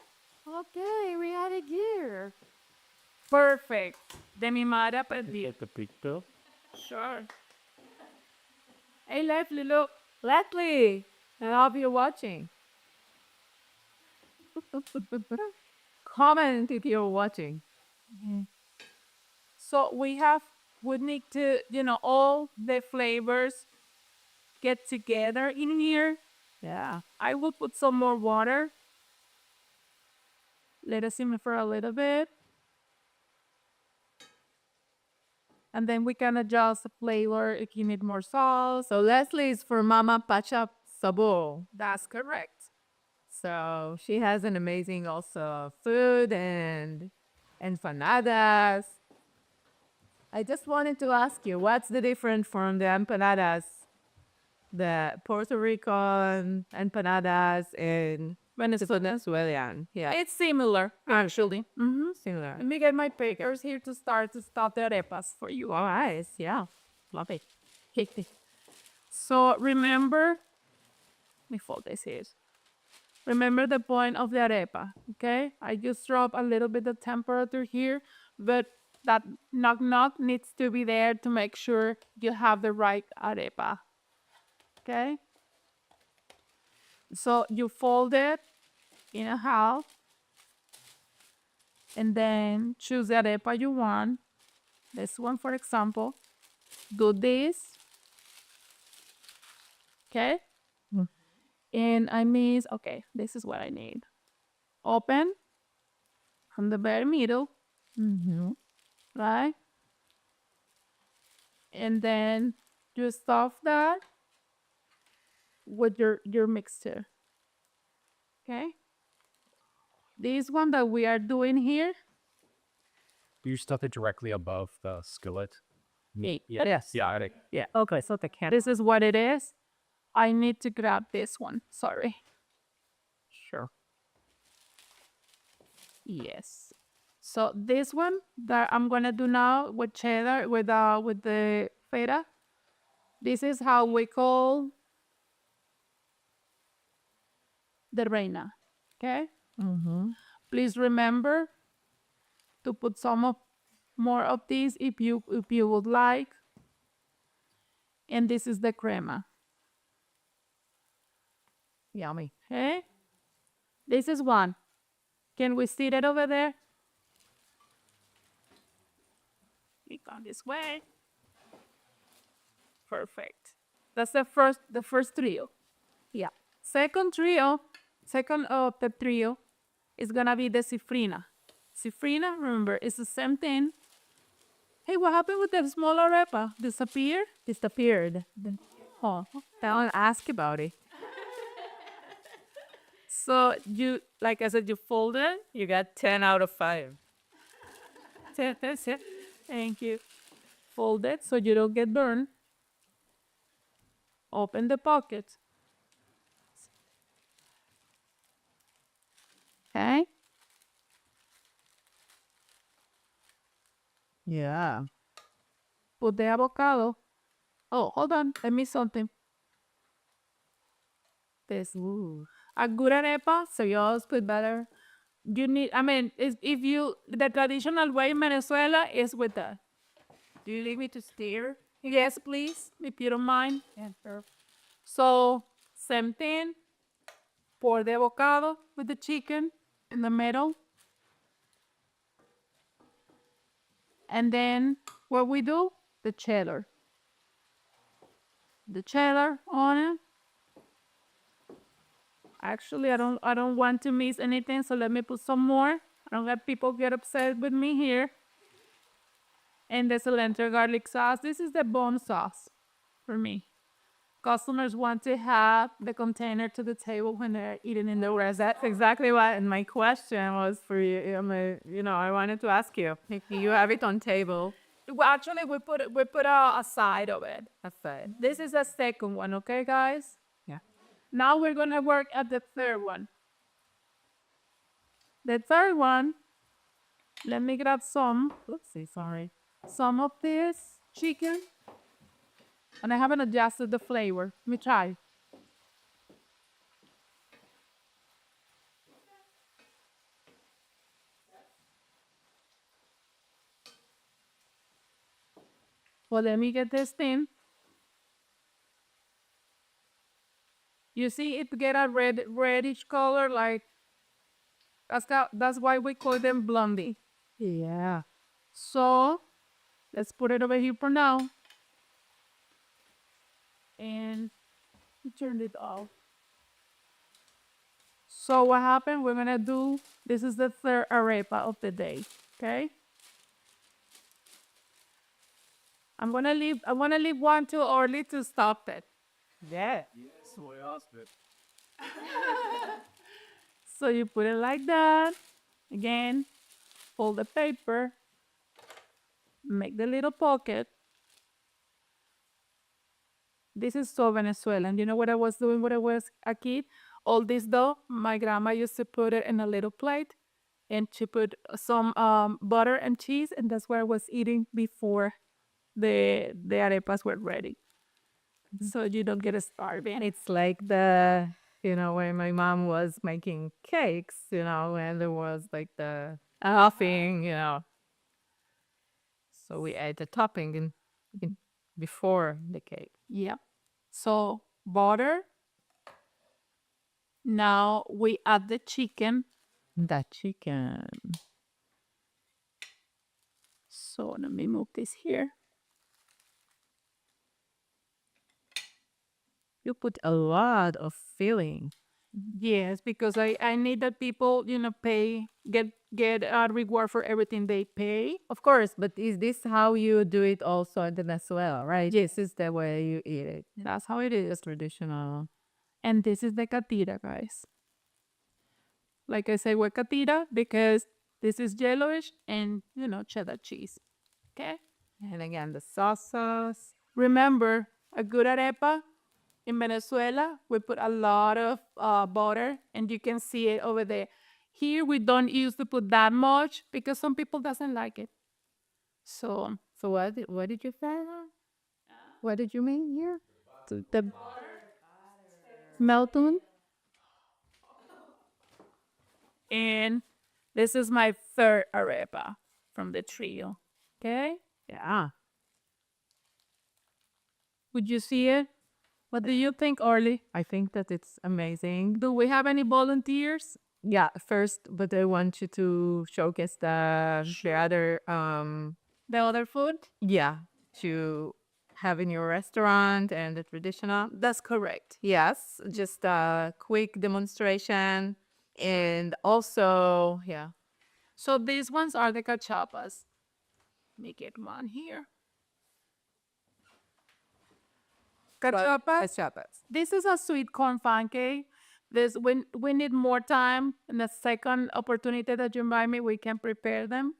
Okay, we had it here. Perfect. De mi Mayra Pacheco. The picture. Sure. Hey, Leslie, look. Leslie, I hope you're watching. Comment if you're watching. So we need to, all the flavors get together in here. Yeah. I will put some more water. Let it simmer for a little bit. And then we can adjust the flavor if you need more salt. So Leslie is for Mama Pacha Sabor. That's correct. So she has an amazing also food and empanadas. I just wanted to ask you, what's the difference from the empanadas, the Puerto Rican empanadas and Venezuelan? Yeah, It's similar, actually. similar. Let me get my pickers here to start the arepas for you. All right, yeah, love it. So remember, let me fold this here. Remember the point of the arepa, okay? I just drop a little bit of temperature here, but that knock needs to be there to make sure you have the right arepa, okay? So you fold it in a half, and then choose the arepa you want. This one, for example. Do this, okay? And okay, this is what I need. Open from the very middle, right? And then you stuff that with your mixture, okay? This one that we are doing here, Do you stuff it directly above the skillet? yes. Yeah. Yeah. Okay, so the can. This is what it is. I need to grab this one. Sorry. Sure. Yes. So this one that I'm gonna do now with cheddar with the feta. This is how we call the reina. Okay. Please remember to put some of more of these if you would like. And this is the crema. Yummy. Okay? This is one. Can we see that over there? We go this way. Perfect. That's the first trio. Yeah. Second of the trio is gonna be the cifrina. Cifrina, remember, it's the same thing. Hey, what happened with the small arepa? Disappeared? Disappeared. Oh, Don't ask about it. so you, like I said, you fold it. You got 10 out of 5. That's it. Thank you. Fold it so you don't get burned. Open the pocket. Okay? Yeah. Put the avocado. Oh, hold on. Let me something. This. Ooh. A good arepa, So you always put butter? you need, I mean, if you, the traditional way in Venezuela is with that. Do you need me to stir? Yes, please, if you don't mind. Yeah, sure. So, same thing. Pour the avocado with the chicken in the middle. And then what we do? The cheddar. The cheddar on it. Actually, I don't want to miss anything, so let me put some more. I don't let people get upset with me here. And the cilantro garlic sauce. This is the bomb sauce for me. Customers want to have the container to the table when they're eating in the restaurant. That's exactly what my question was for you. I wanted to ask you if you have it on table. Well, actually, we put a side of it. That's it. This is the second one, okay, guys? Yeah. Now we're gonna work at the third one. The third one, let me grab some of this chicken. And I haven't adjusted the flavor. Let me try. Well, let me get this thing. You see it get a reddish color, like that's why we call them blondie. Yeah. So let's put it over here for now. And turn it off. So what happened? We're gonna do, this is the third arepa of the day. Okay? I wanna leave one too early to stop it. Yeah. So you put it like that. Again, fold the paper, make the little pocket. This is so Venezuelan. You know what I was doing when I was a kid? All this dough, my grandma used to put it in a little plate and she put some butter and cheese, and that's what I was eating before the arepas were ready. So you don't get starving. It's like when my mom was making cakes, and there was like the stuffing. So we add the topping before the cake. Yeah. So butter. Now we add the chicken. That chicken. So let me move this here. You put a lot of filling. Yes, because I need that people, get a reward for everything they pay. Of course, but is this how you do it also in Venezuela, right? Yes. This is the way you eat it. That's how it is. It's traditional. And this is the catira, guys. Like I say, we're catira because this is yellowish and, cheddar cheese. Okay? And again, the sauce. Remember, a good arepa in Venezuela, we put a lot of butter, and you can see it over there. Here, we don't use to put that much because some people doesn't like it. So What did you say? What did you mean here? the melton. And this is my third arepa from the trio. Okay? Yeah. Would you see it? What do you think, Orly? I think that it's amazing. Do we have any volunteers? Yeah, first, but I want you to showcase the other The other food? yeah, to have in your restaurant and the traditional. That's correct. Yes, just a quick demonstration and also, yeah. So these ones are the cachapas. Let me get one here. Cachapas. Cachapas. This is a sweet corn pancake. This when we need more time. And the second opportunity that you invite me, we can prepare them.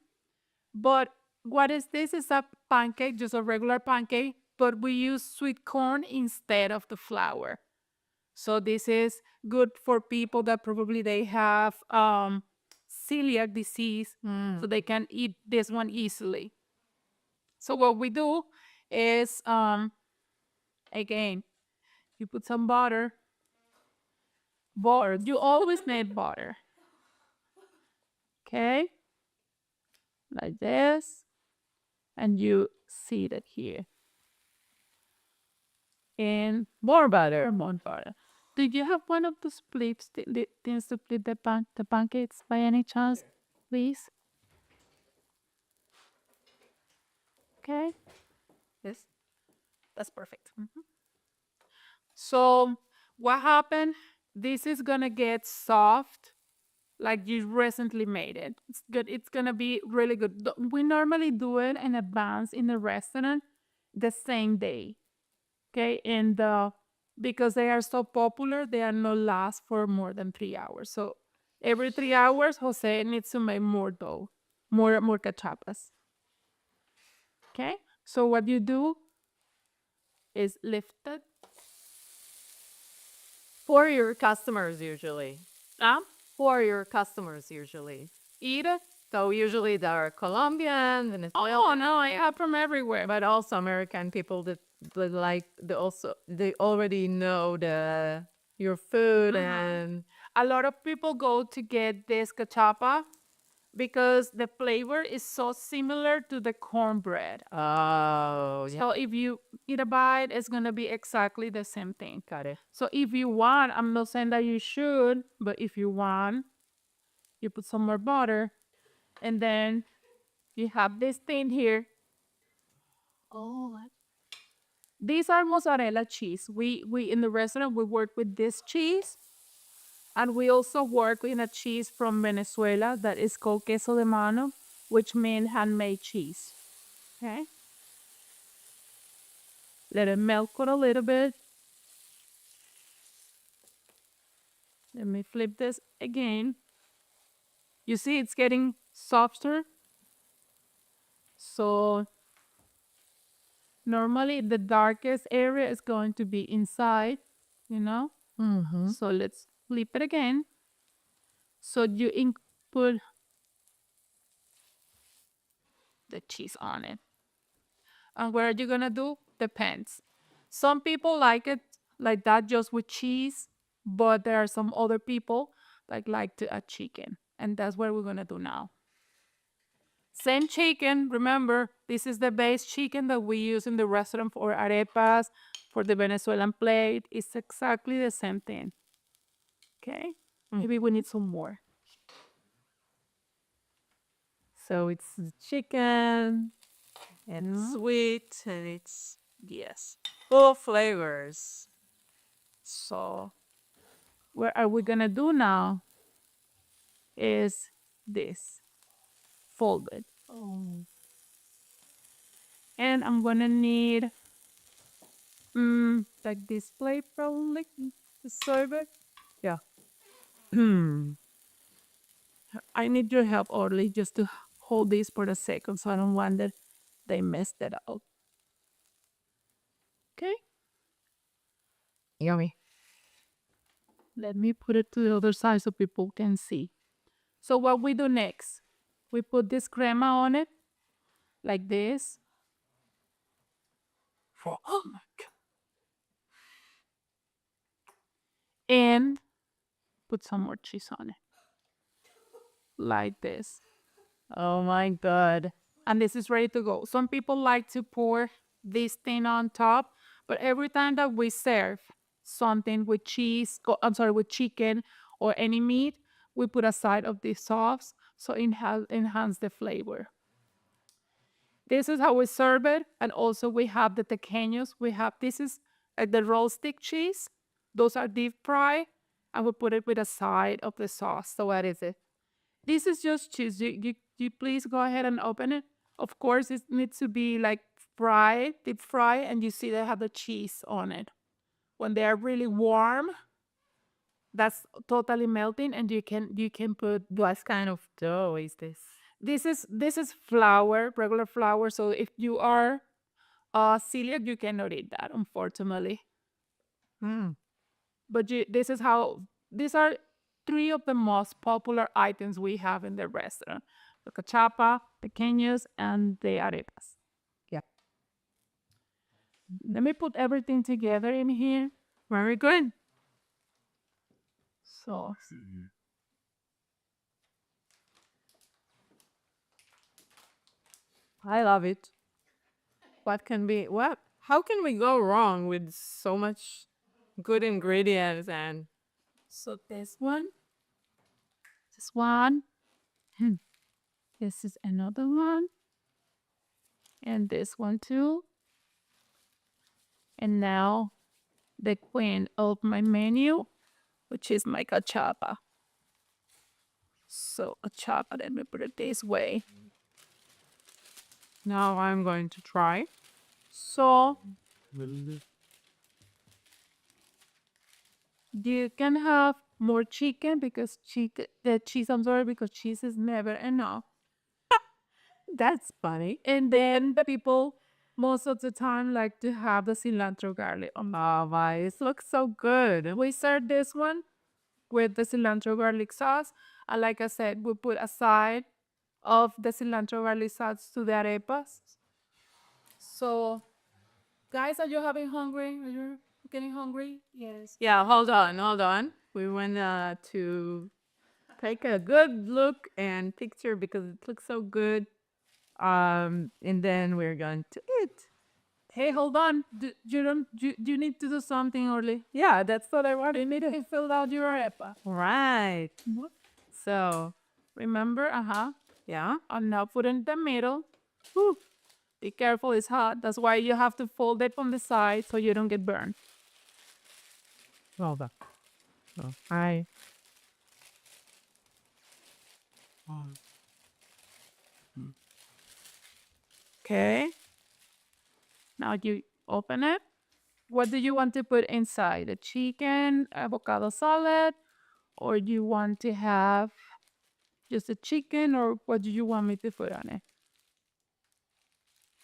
But what is this? Is a pancake, just a regular pancake, but we use sweet corn instead of the flour. So this is good for people that probably they have celiac disease, so they can eat this one easily. So what we do is again, you put some butter. Butter. You always need butter. Okay? Like this. And you seed it here. And more butter. More butter. Do you have one of those splits, the things to split the pancakes by any chance, please? Okay? Yes. That's perfect. So what happened? This is gonna get soft, like you recently made it. It's good. It's gonna be really good. We normally do it in advance in the restaurant the same day. Okay, and because they are so popular, they are not last for more than 3 hours. So every 3 hours, Jose needs to make more dough, more cachapas. Okay, so what you do is lift it. For your customers usually. Um, For your customers usually. eat it. So usually they're Colombian, Venezuelan, Oh no, I have from everywhere. but also American people that like they already know your food and A lot of people go to get this cachapa because the flavor is so similar to the cornbread. oh yeah, So if you eat a bite, it's gonna be exactly the same thing. got it. So if you want, I'm not saying that you should, but if you want, you put some more butter, and then you have this thing here. Oh, these are mozzarella cheese. We in the restaurant we work with this cheese, and we also work with a cheese from Venezuela that is called queso de mano, which means handmade cheese. Okay. Let it melt for a little bit. Let me flip this again. You see it's getting softer. So normally the darkest area is going to be inside, you know? So let's flip it again. So you put the cheese on it. And what are you gonna do? Depends. Some people like it like that just with cheese, but there are some other people like to add chicken. And that's what we're gonna do now. Same chicken, remember, this is the base chicken that we use in the restaurant for arepas, for the Venezuelan plate. It's exactly the same thing. Okay? Maybe we need some more. So it's the chicken and sweet and it's Yes. full of flavors. So what are we gonna do now is this. Fold it. And I'm gonna need like this plate probably to serve it. Yeah. I need your help, Orly, just to hold this for a second so I don't want that they messed it up. Okay? Yummy. Let me put it to the other side so people can see. So what we do next, we put this crema on it, like this. Oh my God. And put some more cheese on it. Like this. Oh my god. and this is ready to go. Some people like to pour this thing on top, but every time that we serve something with with chicken or any meat, we put a side of this sauce so it enhance the flavor. This is how we serve it, and also we have the tequeños. This is the roll stick cheese. Those are deep fried, and we put it with a side of the sauce. So what is it? This is just cheese. You please go ahead and open it. Of course, it needs to be like fried, deep fried, and you see they have the cheese on it. When they are really warm, that's totally melting, and you can put. What kind of dough is this? This is flour, regular flour. So if you are celiac, you cannot eat that, unfortunately. Mm. But this is how these are three of the most popular items we have in the restaurant: the cachapa, the queños, and the arepas. Yeah. Let me put everything together in here. Very good. So I love it. How can we go wrong with so much good ingredients and so this one, this is another one, and this one too. And now the queen of my menu, which is my cachapa. So cachapa, let me put it this way. now I'm going to try. So you can have more chicken because cheese is never enough. That's funny. And then the people most of the time like to have the cilantro garlic on. Oh my, it looks so good. We serve this one with the cilantro garlic sauce. And like I said, we put a side of the cilantro garlic sauce to the arepas. So, guys, are you having hungry? Are you getting hungry? Yes. Yeah, hold on. We want to take a good look and picture because it looks so good. And then we're going to eat. Hey, hold on. Do you need to do something, Orly? Yeah, that's what I You wanted. need to fill out your arepa. Right. So, Remember? yeah. And now put it in the middle. Whew. Be careful, it's hot. That's why you have to fold it from the side so you don't get burned. Hold on. Oh, hi. Okay. Now you open it. What do you want to put inside? A chicken, avocado salad, or do you want to have just a chicken, or what do you want me to put on it?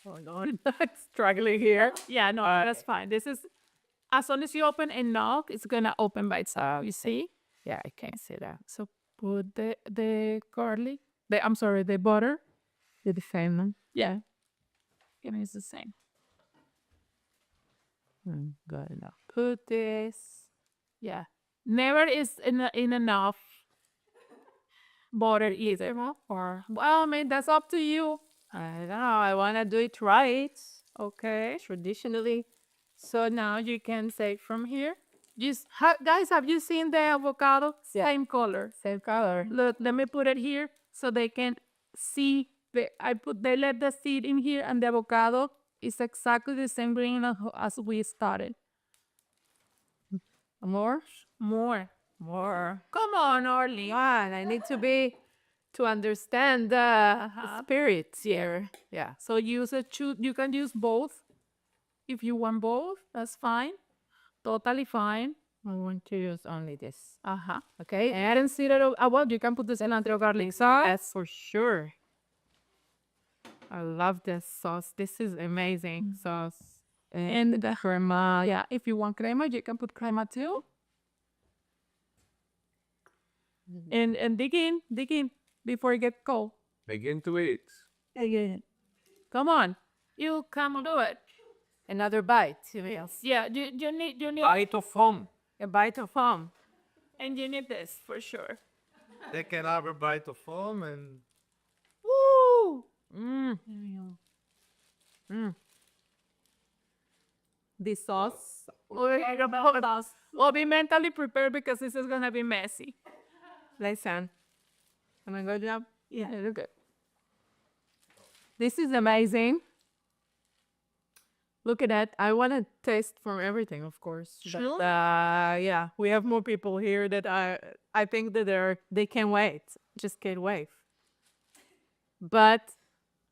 Hold on. Struggling here. Yeah, no, that's fine. This is, as soon as you open enough, it's gonna open by itself. You see? Yeah, I can see that. So put the garlic. The butter. You're the same one. Yeah. And it's the same. Good enough. Put this. Yeah. Never is in enough butter either. Or well, I mean that's up to you. I don't know. I want to do it right. Okay. Traditionally. So now you can say from here. Guys, have you seen the avocado? Yeah. Same color. Same color. Look, let me put it here so they can see. They let the seed in here, and the avocado is exactly the same green as we started. More? More. More. Come on, Orly. Come on. I need to understand the spirits here. Yeah. So you can use both. If you want both, that's fine. Totally fine. I want to use only this. Okay. And instead of well, you can put the cilantro garlic sauce. That's for sure. I love this sauce. This is amazing sauce. And the crema. Yeah, if you want crema, you can put crema too. And dig in before it gets cold. Begin to eat. Again. Come on. You come do it. Another bite. Yes. Yeah, you need Bite of home. A bite of home. and you need this for sure. Take another bite of foam and Woo! Mm. The sauce. Well, be mentally prepared because this is gonna be messy. Listen. Am I good job? Yeah, you're good. This is amazing. Look at that. I want to taste from everything, of course. Sure. But, yeah, we have more people here that I think that they can't wait. Just can't wait. But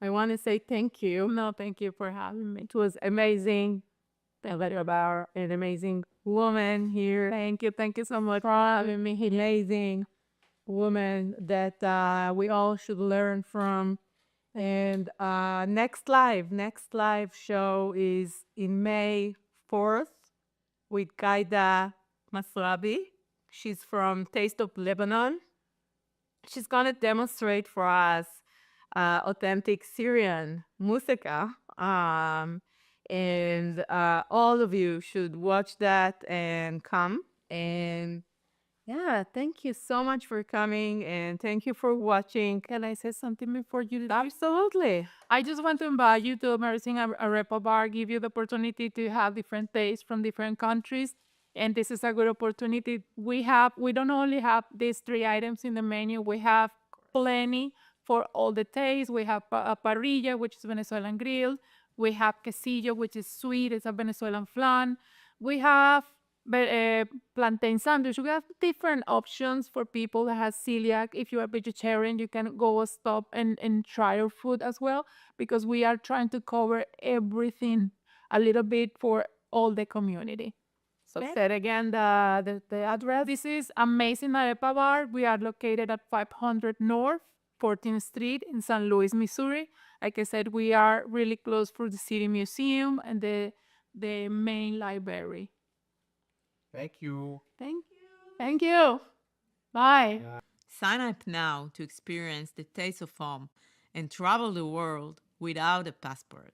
I want to say thank you. No, thank you for having me. It was amazing. Mayra Bar, an amazing woman here. Thank you so much for having me. Amazing woman that we all should learn from. And next live show is in May 4th with Gaida Masrabi. She's from Taste of Lebanon. She's gonna demonstrate for us authentic Syrian musica. And all of you should watch that and come. And yeah, thank you so much for coming and thank you for watching. Can I say something before you leave? Absolutely. I just want to invite you to Amaizing Arepa Bar, give you the opportunity to have different tastes from different countries. And this is a good opportunity. We don't only have these 3 items in the menu, we have plenty for all the tastes. We have a parrilla, which is Venezuelan grill. We have quesillo, which is sweet, it's a Venezuelan flan. We have plantain sandwich. We have different options for people that has celiac. If you are vegetarian, you can go a stop and try our food as well, because we are trying to cover everything a little bit for all the community. So say it again, the address. This is Amaizing Arepa Bar. We are located at 500 North 14th Street in St. Louis, Missouri. Like I said, we are really close for the City Museum and the main library. Thank you. Thank you. Thank you. Bye. Sign up now to experience the taste of home and travel the world without a passport.